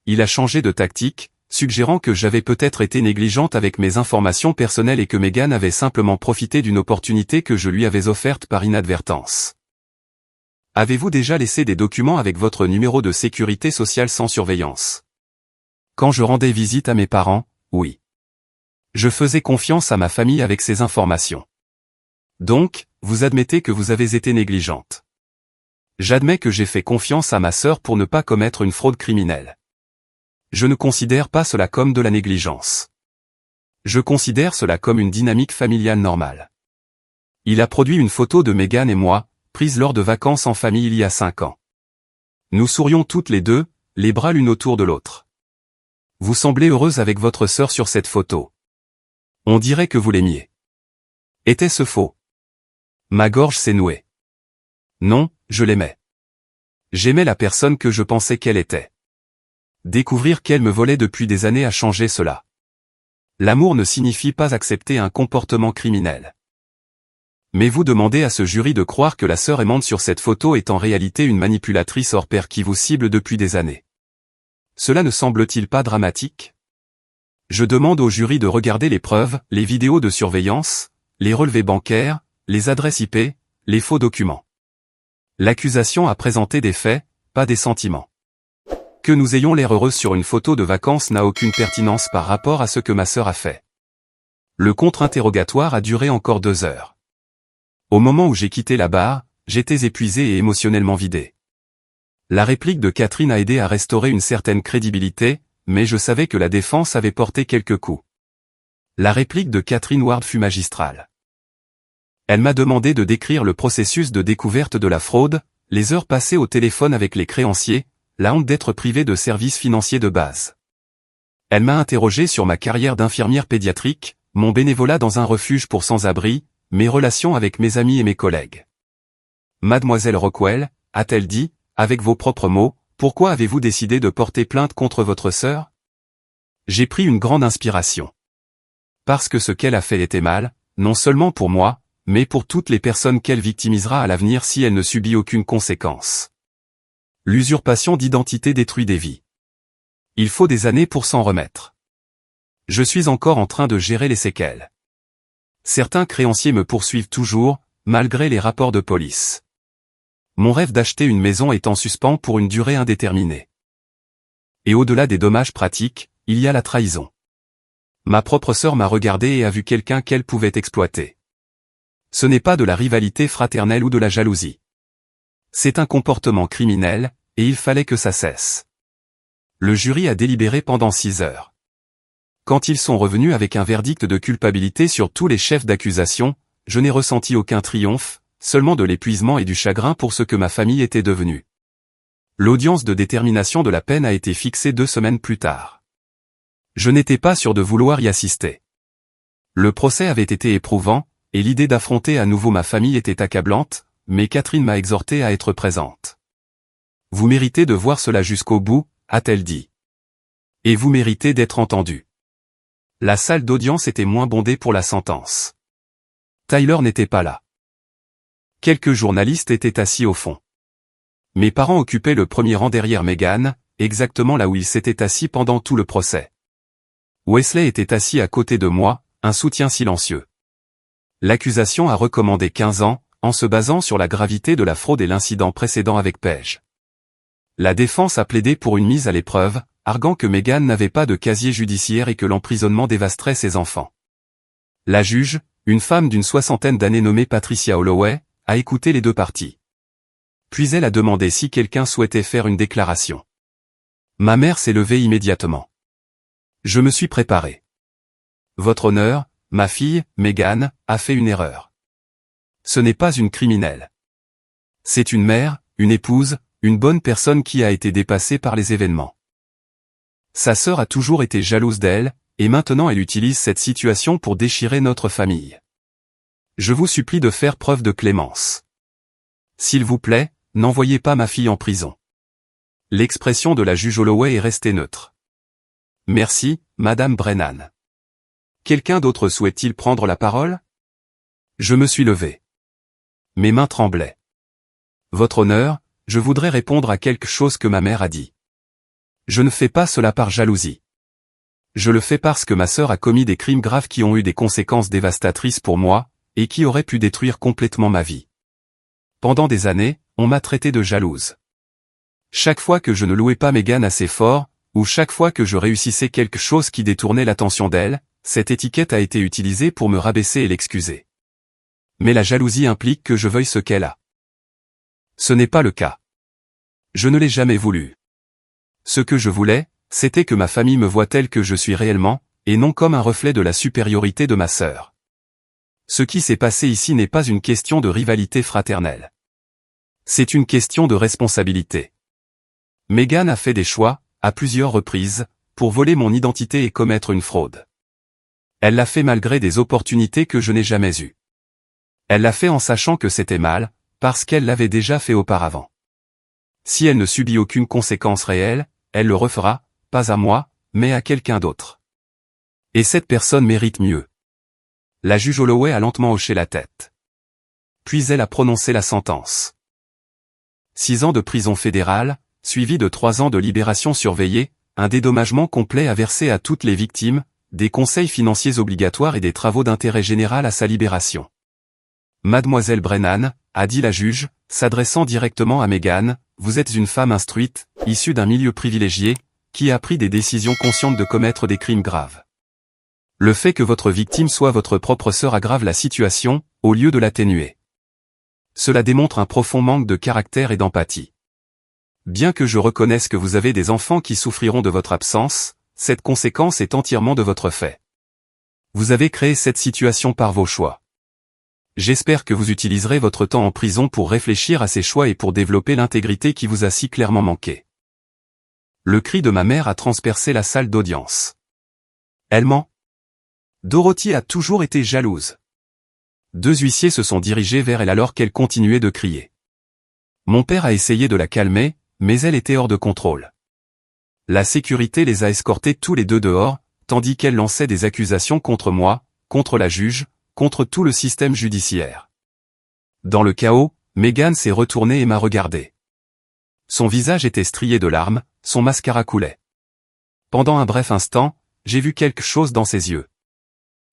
Il a changé de tactique, suggérant que j'avais peut-être été négligente avec mes informations personnelles et que Meghan avait simplement profité d'une opportunité que je lui avais offerte par inadvertance. Avez-vous déjà laissé des documents avec votre numéro de sécurité sociale sans surveillance? Quand je rendais visite à mes parents, oui. Je faisais confiance à ma famille avec ces informations. Donc, vous admettez que vous avez été négligente. J'admets que j'ai fait confiance à ma sœur pour ne pas commettre une fraude criminelle. Je ne considère pas cela comme de la négligence. Je considère cela comme une dynamique familiale normale. Il a produit une photo de Meghan et moi, prise lors de vacances en famille il y a 5 ans. Nous sourions toutes les deux, les bras l'une autour de l'autre. Vous semblez heureuse avec votre sœur sur cette photo. On dirait que vous l'aimiez. Était-ce faux? Ma gorge s'est nouée. Non, je l'aimais. J'aimais la personne que je pensais qu'elle était. Découvrir qu'elle me volait depuis des années a changé cela. L'amour ne signifie pas accepter un comportement criminel. Mais vous demandez à ce jury de croire que la sœur aimante sur cette photo est en réalité une manipulatrice hors pair qui vous cible depuis des années. Cela ne semble-t-il pas dramatique? Je demande au jury de regarder les preuves, les vidéos de surveillance, les relevés bancaires, les adresses IP, les faux documents. L'accusation a présenté des faits, pas des sentiments. Que nous ayons l'air heureux sur une photo de vacances n'a aucune pertinence par rapport à ce que ma sœur a fait. Le contre-interrogatoire a duré encore 2 heures. Au moment où j'ai quitté la barre, j'étais épuisé et émotionnellement vidé. La réplique de Catherine a aidé à restaurer une certaine crédibilité, mais je savais que la défense avait porté quelques coups. La réplique de Catherine Ward fut magistrale. Elle m'a demandé de décrire le processus de découverte de la fraude, les heures passées au téléphone avec les créanciers, la honte d'être privé de services financiers de base. Elle m'a interrogé sur ma carrière d'infirmière pédiatrique, mon bénévolat dans un refuge pour sans-abri, mes relations avec mes amis et mes collègues. Mademoiselle Rockwell, a-t-elle dit, avec vos propres mots, pourquoi avez-vous décidé de porter plainte contre votre sœur? J'ai pris une grande inspiration. Parce que ce qu'elle a fait était mal, non seulement pour moi, mais pour toutes les personnes qu'elle victimisera à l'avenir si elle ne subit aucune conséquence. L'usurpation d'identité détruit des vies. Il faut des années pour s'en remettre. Je suis encore en train de gérer les séquelles. Certains créanciers me poursuivent toujours, malgré les rapports de police. Mon rêve d'acheter une maison est en suspens pour une durée indéterminée. Et au-delà des dommages pratiques, il y a la trahison. Ma propre sœur m'a regardé et a vu quelqu'un qu'elle pouvait exploiter. Ce n'est pas de la rivalité fraternelle ou de la jalousie. C'est un comportement criminel, et il fallait que ça cesse. Le jury a délibéré pendant 6 heures. Quand ils sont revenus avec un verdict de culpabilité sur tous les chefs d'accusation, je n'ai ressenti aucun triomphe, seulement de l'épuisement et du chagrin pour ce que ma famille était devenue. L'audience de détermination de la peine a été fixée 2 semaines plus tard. Je n'étais pas sûr de vouloir y assister. Le procès avait été éprouvant, et l'idée d'affronter à nouveau ma famille était accablante, mais Catherine m'a exhorté à être présente. Vous méritez de voir cela jusqu'au bout, a-t-elle dit. Et vous méritez d'être entendu. La salle d'audience était moins bondée pour la sentence. Tyler n'était pas là. Quelques journalistes étaient assis au fond. Mes parents occupaient le premier rang derrière Meghan, exactement là où ils s'étaient assis pendant tout le procès. Wesley était assis à côté de moi, un soutien silencieux. L'accusation a recommandé 15 ans, en se basant sur la gravité de la fraude et l'incident précédent avec Paige. La défense a plaidé pour une mise à l'épreuve, arguant que Meghan n'avait pas de casier judiciaire et que l'emprisonnement dévasterait ses enfants. La juge, une femme d'une 60aine d'années nommée Patricia Holloway, a écouté les 2 parties. Puis elle a demandé si quelqu'un souhaitait faire une déclaration. Ma mère s'est levée immédiatement. Je me suis préparé. Votre honneur, ma fille, Meghan, a fait une erreur. Ce n'est pas une criminelle. C'est une mère, une épouse, une bonne personne qui a été dépassée par les événements. Sa sœur a toujours été jalouse d'elle, et maintenant elle utilise cette situation pour déchirer notre famille. Je vous supplie de faire preuve de clémence. S'il vous plaît, n'envoyez pas ma fille en prison. L'expression de la juge Holloway est restée neutre. Merci, Madame Brennan. Quelqu'un d'autre souhaite-t-il prendre la parole? Je me suis levé. Mes mains tremblaient. Votre honneur, je voudrais répondre à quelque chose que ma mère a dit. Je ne fais pas cela par jalousie. Je le fais parce que ma sœur a commis des crimes graves qui ont eu des conséquences dévastatrices pour moi, et qui auraient pu détruire complètement ma vie. Pendant des années, on m'a traité de jalouse. Chaque fois que je ne louais pas Meghan assez fort, ou chaque fois que je réussissais quelque chose qui détournait l'attention d'elle, cette étiquette a été utilisée pour me rabaisser et l'excuser. Mais la jalousie implique que je veuille ce qu'elle a. Ce n'est pas le cas. Je ne l'ai jamais voulu. Ce que je voulais, c'était que ma famille me voie tel que je suis réellement, et non comme un reflet de la supériorité de ma sœur. Ce qui s'est passé ici n'est pas une question de rivalité fraternelle. C'est une question de responsabilité. Meghan a fait des choix, à plusieurs reprises, pour voler mon identité et commettre une fraude. Elle l'a fait malgré des opportunités que je n'ai jamais eues. Elle l'a fait en sachant que c'était mal, parce qu'elle l'avait déjà fait auparavant. Si elle ne subit aucune conséquence réelle, elle le refera, pas à moi, mais à quelqu'un d'autre. Et cette personne mérite mieux. La juge Holloway a lentement hoché la tête. Puis elle a prononcé la sentence. 6 ans de prison fédérale, suivi de 3 ans de libération surveillée, un dédommagement complet à verser à toutes les victimes, des conseils financiers obligatoires et des travaux d'intérêt général à sa libération. Mademoiselle Brennan, a dit la juge, s'adressant directement à Meghan, vous êtes une femme instruite, issue d'un milieu privilégié, qui a pris des décisions conscientes de commettre des crimes graves. Le fait que votre victime soit votre propre sœur aggrave la situation, au lieu de l'atténuer. Cela démontre un profond manque de caractère et d'empathie. Bien que je reconnaisse que vous avez des enfants qui souffriront de votre absence, cette conséquence est entièrement de votre fait. Vous avez créé cette situation par vos choix. J'espère que vous utiliserez votre temps en prison pour réfléchir à ces choix et pour développer l'intégrité qui vous a si clairement manqué. Le cri de ma mère a transpercé la salle d'audience. Elle ment. Dorothy a toujours été jalouse. Deux huissiers se sont dirigés vers elle alors qu'elle continuait de crier. Mon père a essayé de la calmer, mais elle était hors de contrôle. La sécurité les a escortés tous les deux dehors, tandis qu'elle lançait des accusations contre moi, contre la juge, contre tout le système judiciaire. Dans le chaos, Meghan s'est retournée et m'a regardé. Son visage était strié de larmes, son mascara coulait. Pendant un bref instant, j'ai vu quelque chose dans ses yeux.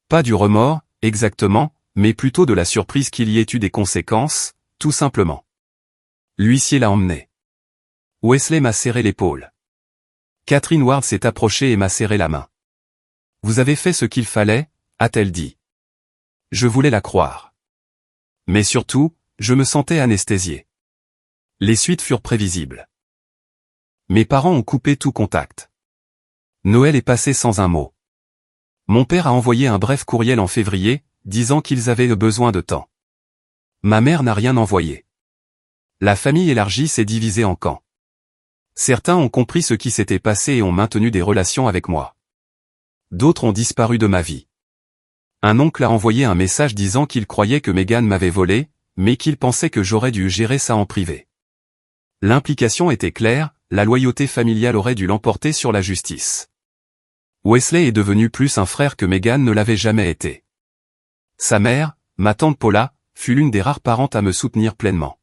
Pas du remords, exactement, mais plutôt de la surprise qu'il y ait eu des conséquences, tout simplement. L'huissier l'a emmené. Wesley m'a serré l'épaule. Catherine Ward s'est approchée et m'a serré la main. Vous avez fait ce qu'il fallait, a-t-elle dit. Je voulais la croire. Mais surtout, je me sentais anesthésié. Les suites furent prévisibles. Mes parents ont coupé tout contact. Noël est passé sans un mot. Mon père a envoyé un bref courriel en février, disant qu'ils avaient besoin de temps. Ma mère n'a rien envoyé. La famille élargie s'est divisée en camps. Certains ont compris ce qui s'était passé et ont maintenu des relations avec moi. D'autres ont disparu de ma vie. Un oncle a envoyé un message disant qu'il croyait que Meghan m'avait volé, mais qu'il pensait que j'aurais dû gérer ça en privé. L'implication était claire, la loyauté familiale aurait dû l'emporter sur la justice. Wesley est devenu plus un frère que Meghan ne l'avait jamais été. Sa mère, ma tante Paula, fut l'une des rares parentes à me soutenir pleinement.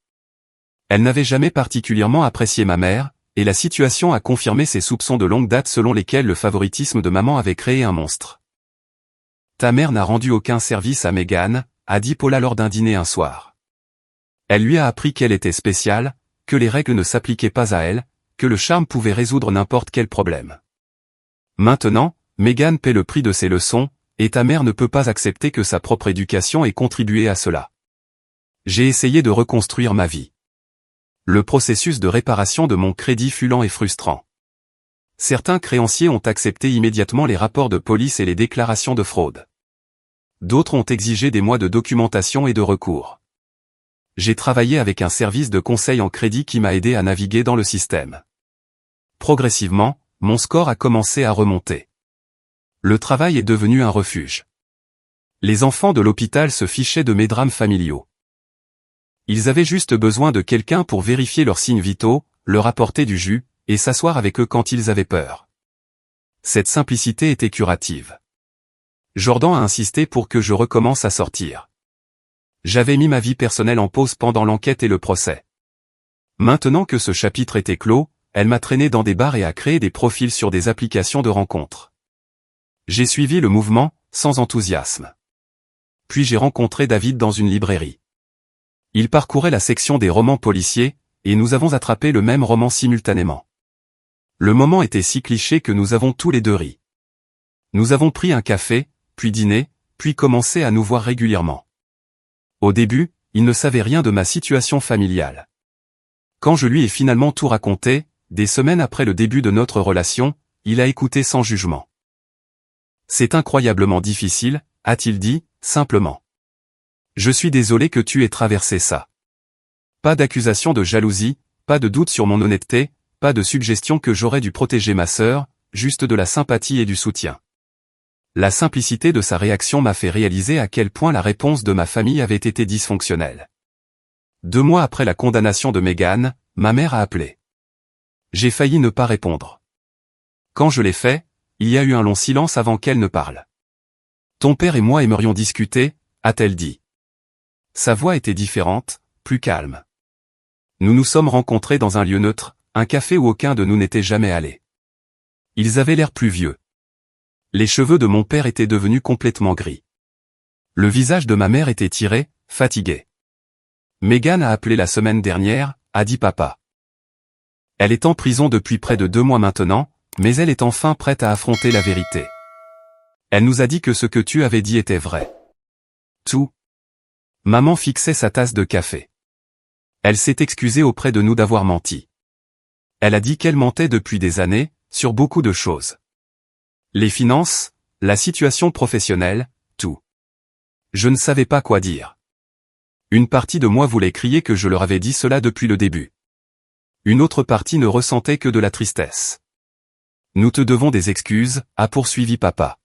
Elle n'avait jamais particulièrement apprécié ma mère, et la situation a confirmé ses soupçons de longue date selon lesquels le favoritisme de maman avait créé un monstre. Ta mère n'a rendu aucun service à Meghan, a dit Paula lors d'un dîner un soir. Elle lui a appris qu'elle était spéciale, que les règles ne s'appliquaient pas à elle, que le charme pouvait résoudre n'importe quel problème. Maintenant, Meghan paie le prix de ses leçons, et ta mère ne peut pas accepter que sa propre éducation ait contribué à cela. J'ai essayé de reconstruire ma vie. Le processus de réparation de mon crédit fut lent et frustrant. Certains créanciers ont accepté immédiatement les rapports de police et les déclarations de fraude. D'autres ont exigé des mois de documentation et de recours. J'ai travaillé avec un service de conseil en crédit qui m'a aidé à naviguer dans le système. Progressivement, mon score a commencé à remonter. Le travail est devenu un refuge. Les enfants de l'hôpital se fichaient de mes drames familiaux. Ils avaient juste besoin de quelqu'un pour vérifier leurs signes vitaux, leur apporter du jus, et s'asseoir avec eux quand ils avaient peur. Cette simplicité était curative. Jordan a insisté pour que je recommence à sortir. J'avais mis ma vie personnelle en pause pendant l'enquête et le procès. Maintenant que ce chapitre était clos, elle m'a traîné dans des bars et a créé des profils sur des applications de rencontres. J'ai suivi le mouvement, sans enthousiasme. Puis j'ai rencontré David dans une librairie. Il parcourait la section des romans policiers, et nous avons attrapé le même roman simultanément. Le moment était si cliché que nous avons tous les deux ri. Nous avons pris un café, puis dîné, puis commencé à nous voir régulièrement. Au début, il ne savait rien de ma situation familiale. Quand je lui ai finalement tout raconté, des semaines après le début de notre relation, il a écouté sans jugement. C'est incroyablement difficile, a-t-il dit, simplement. Je suis désolé que tu aies traversé ça. Pas d'accusation de jalousie, pas de doute sur mon honnêteté, pas de suggestion que j'aurais dû protéger ma sœur, juste de la sympathie et du soutien. La simplicité de sa réaction m'a fait réaliser à quel point la réponse de ma famille avait été dysfonctionnelle. 2 mois après la condamnation de Meghan, ma mère a appelé. J'ai failli ne pas répondre. Quand je l'ai fait, il y a eu un long silence avant qu'elle ne parle. Ton père et moi aimerions discuter, a-t-elle dit. Sa voix était différente, plus calme. Nous nous sommes rencontrés dans un lieu neutre, un café où aucun de nous n'était jamais allé. Ils avaient l'air plus vieux. Les cheveux de mon père étaient devenus complètement gris. Le visage de ma mère était tiré, fatigué. Megan a appelé la semaine dernière, a dit papa. Elle est en prison depuis près de 2 mois maintenant, mais elle est enfin prête à affronter la vérité. Elle nous a dit que ce que tu avais dit était vrai. Tout. Maman fixait sa tasse de café. Elle s'est excusée auprès de nous d'avoir menti. Elle a dit qu'elle mentait depuis des années, sur beaucoup de choses. Les finances, la situation professionnelle, tout. Je ne savais pas quoi dire. Une partie de moi voulait crier que je leur avais dit cela depuis le début. Une autre partie ne ressentait que de la tristesse. Nous te devons des excuses, a poursuivi papa.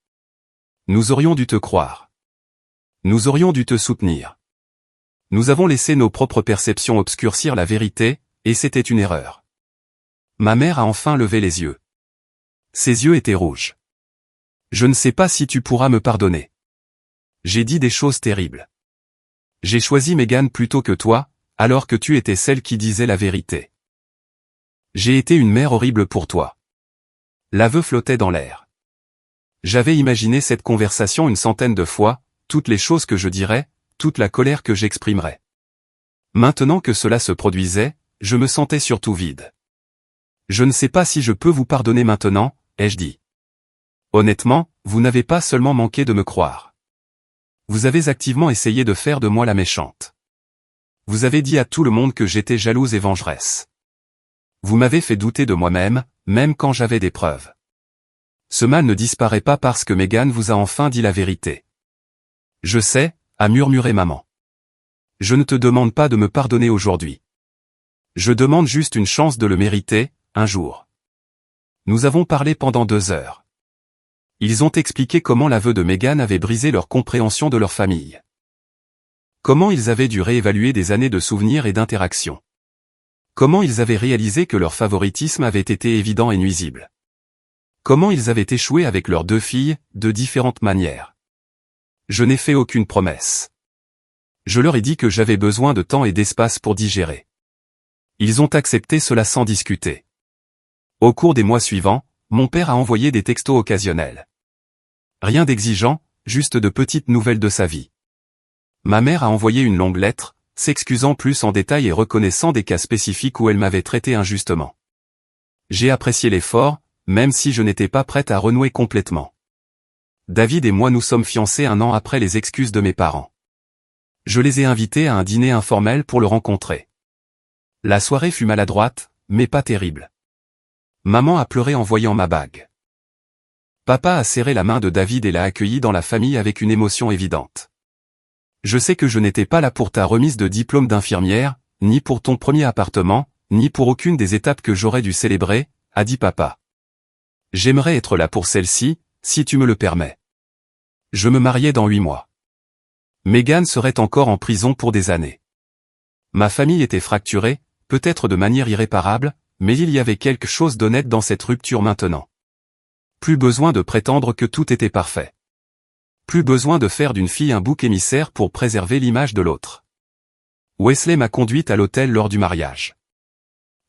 Nous aurions dû te croire. Nous aurions dû te soutenir. Nous avons laissé nos propres perceptions obscurcir la vérité, et c'était une erreur. Ma mère a enfin levé les yeux. Ses yeux étaient rouges. Je ne sais pas si tu pourras me pardonner. J'ai dit des choses terribles. J'ai choisi Megan plutôt que toi, alors que tu étais celle qui disait la vérité. J'ai été une mère horrible pour toi. L'aveu flottait dans l'air. J'avais imaginé cette conversation une centaine de fois, toutes les choses que je dirais, toute la colère que j'exprimerais. Maintenant que cela se produisait, je me sentais surtout vide. Je ne sais pas si je peux vous pardonner maintenant, ai-je dit. Honnêtement, vous n'avez pas seulement manqué de me croire. Vous avez activement essayé de faire de moi la méchante. Vous avez dit à tout le monde que j'étais jalouse et vengeresse. Vous m'avez fait douter de moi-même, même quand j'avais des preuves. Ce mal ne disparaît pas parce que Megan vous a enfin dit la vérité. Je sais, a murmuré maman. Je ne te demande pas de me pardonner aujourd'hui. Je demande juste une chance de le mériter, un jour. Nous avons parlé pendant 2 heures. Ils ont expliqué comment l'aveu de Megan avait brisé leur compréhension de leur famille. Comment ils avaient dû réévaluer des années de souvenirs et d'interactions. Comment ils avaient réalisé que leur favoritisme avait été évident et nuisible. Comment ils avaient échoué avec leurs 2 filles, de différentes manières. Je n'ai fait aucune promesse. Je leur ai dit que j'avais besoin de temps et d'espace pour digérer. Ils ont accepté cela sans discuter. Au cours des mois suivants, mon père a envoyé des textos occasionnels. Rien d'exigeant, juste de petites nouvelles de sa vie. Ma mère a envoyé une longue lettre, s'excusant plus en détail et reconnaissant des cas spécifiques où elle m'avait traité injustement. J'ai apprécié l'effort, même si je n'étais pas prête à renouer complètement. David et moi nous sommes fiancés 1 an après les excuses de mes parents. Je les ai invités à un dîner informel pour le rencontrer. La soirée fut maladroite, mais pas terrible. Maman a pleuré en voyant ma bague. Papa a serré la main de David et l'a accueilli dans la famille avec une émotion évidente. Je sais que je n'étais pas là pour ta remise de diplôme d'infirmière, ni pour ton premier appartement, ni pour aucune des étapes que j'aurais dû célébrer, a dit papa. J'aimerais être là pour celle-ci, si tu me le permets. Je me mariais dans 8 mois. Megan serait encore en prison pour des années. Ma famille était fracturée, peut-être de manière irréparable, mais il y avait quelque chose d'honnête dans cette rupture maintenant. Plus besoin de prétendre que tout était parfait. Plus besoin de faire d'une fille un bouc émissaire pour préserver l'image de l'autre. Wesley m'a conduite à l'hôtel lors du mariage.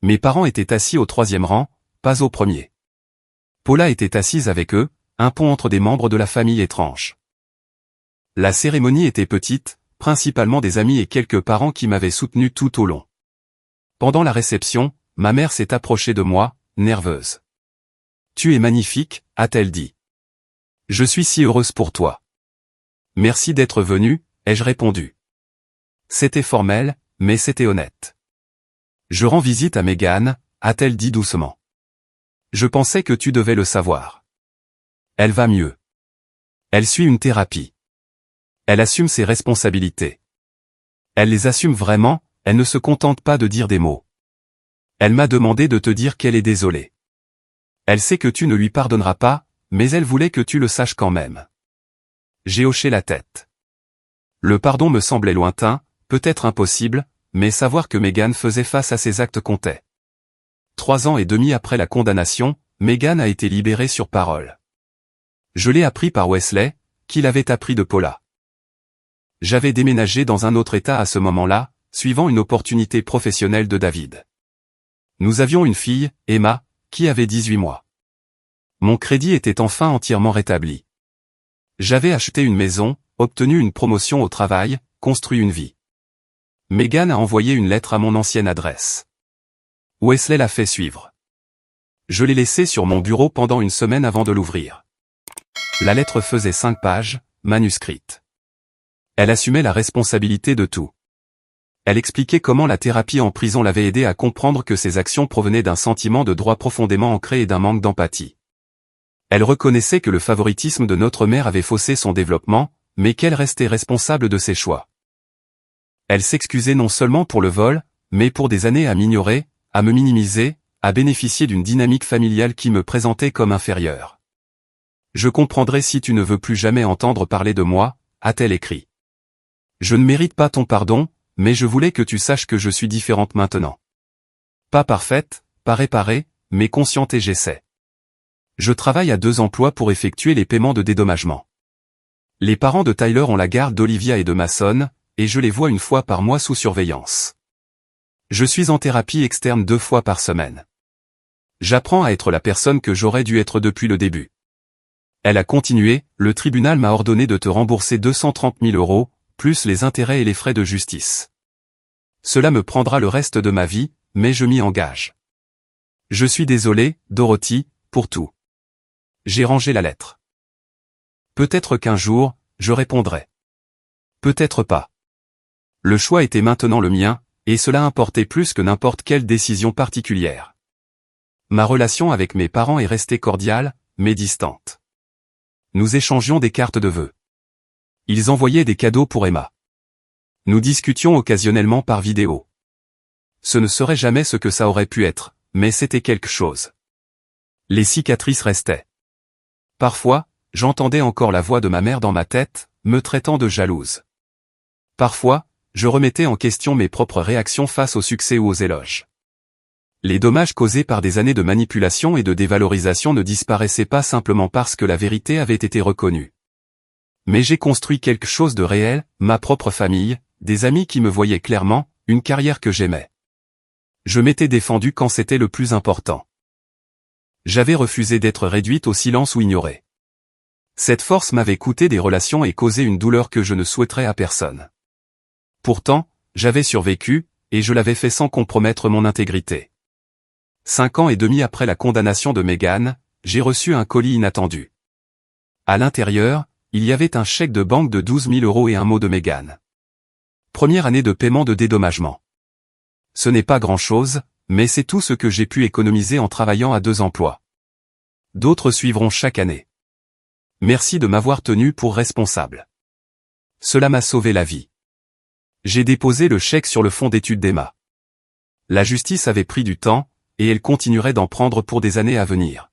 Mes parents étaient assis au 3e rang, pas au premier. Paula était assise avec eux, un pont entre des membres de la famille étrange. La cérémonie était petite, principalement des amis et quelques parents qui m'avaient soutenu tout au long. Pendant la réception, ma mère s'est approchée de moi, nerveuse. « Tu es magnifique », a-t-elle dit. « Je suis si heureuse pour toi. »« Merci d'être venu », ai-je répondu. C'était formel, mais c'était honnête. « Je rends visite à Megan », a-t-elle dit doucement. « Je pensais que tu devais le savoir. Elle va mieux. Elle suit une thérapie. Elle assume ses responsabilités. Elle les assume vraiment, elle ne se contente pas de dire des mots. Elle m'a demandé de te dire qu'elle est désolée. Elle sait que tu ne lui pardonneras pas, mais elle voulait que tu le saches quand même. J'ai hoché la tête. Le pardon me semblait lointain, peut-être impossible, mais savoir que Megan faisait face à ses actes comptait. 3 ans et demi après la condamnation, Megan a été libérée sur parole. Je l'ai appris par Wesley, qui l'avait appris de Paula. J'avais déménagé dans un autre état à ce moment-là, suivant une opportunité professionnelle de David. Nous avions une fille, Emma, qui avait 18 mois. Mon crédit était enfin entièrement rétabli. J'avais acheté une maison, obtenu une promotion au travail, construit une vie. Megan a envoyé une lettre à mon ancienne adresse. Wesley l'a fait suivre. Je l'ai laissée sur mon bureau pendant une semaine avant de l'ouvrir. La lettre faisait 5 pages, manuscrite. Elle assumait la responsabilité de tout. Elle expliquait comment la thérapie en prison l'avait aidé à comprendre que ses actions provenaient d'un sentiment de droit profondément ancré et d'un manque d'empathie. Elle reconnaissait que le favoritisme de notre mère avait faussé son développement, mais qu'elle restait responsable de ses choix. Elle s'excusait non seulement pour le vol, mais pour des années à m'ignorer, à me minimiser, à bénéficier d'une dynamique familiale qui me présentait comme inférieure. « Je comprendrai si tu ne veux plus jamais entendre parler de moi », a-t-elle écrit. « Je ne mérite pas ton pardon, mais je voulais que tu saches que je suis différente maintenant. Pas parfaite, pas réparée, mais consciente et j'essaie. Je travaille à 2 emplois pour effectuer les paiements de dédommagement. Les parents de Tyler ont la garde d'Olivia et de Mason, et je les vois 1 fois par mois sous surveillance. Je suis en thérapie externe 2 fois par semaine. J'apprends à être la personne que j'aurais dû être depuis le début. » Elle a continué, « Le tribunal m'a ordonné de te rembourser 230 000 €, plus les intérêts et les frais de justice. Cela me prendra le reste de ma vie, mais je m'y engage. Je suis désolé, Dorothy, pour tout. » J'ai rangé la lettre. Peut-être qu'un jour, je répondrai. Peut-être pas. Le choix était maintenant le mien, et cela importait plus que n'importe quelle décision particulière. Ma relation avec mes parents est restée cordiale, mais distante. Nous échangions des cartes de vœux. Ils envoyaient des cadeaux pour Emma. Nous discutions occasionnellement par vidéo. Ce ne serait jamais ce que ça aurait pu être, mais c'était quelque chose. Les cicatrices restaient. Parfois, j'entendais encore la voix de ma mère dans ma tête, me traitant de jalouse. Parfois, je remettais en question mes propres réactions face au succès ou aux éloges. Les dommages causés par des années de manipulation et de dévalorisation ne disparaissaient pas simplement parce que la vérité avait été reconnue. Mais j'ai construit quelque chose de réel, ma propre famille, des amis qui me voyaient clairement, une carrière que j'aimais. Je m'étais défendu quand c'était le plus important. J'avais refusé d'être réduite au silence ou ignorée. Cette force m'avait coûté des relations et causé une douleur que je ne souhaiterais à personne. Pourtant, j'avais survécu, et je l'avais fait sans compromettre mon intégrité. 5 ans et demi après la condamnation de Megan, j'ai reçu un colis inattendu. À l'intérieur, il y avait un chèque de banque de 12 000 € et un mot de Megan. Première année de paiement de dédommagement. Ce n'est pas grand-chose, mais c'est tout ce que j'ai pu économiser en travaillant à 2 emplois. D'autres suivront chaque année. Merci de m'avoir tenu pour responsable. Cela m'a sauvé la vie. J'ai déposé le chèque sur le fonds d'études d'Emma. La justice avait pris du temps, et elle continuerait d'en prendre pour des années à venir.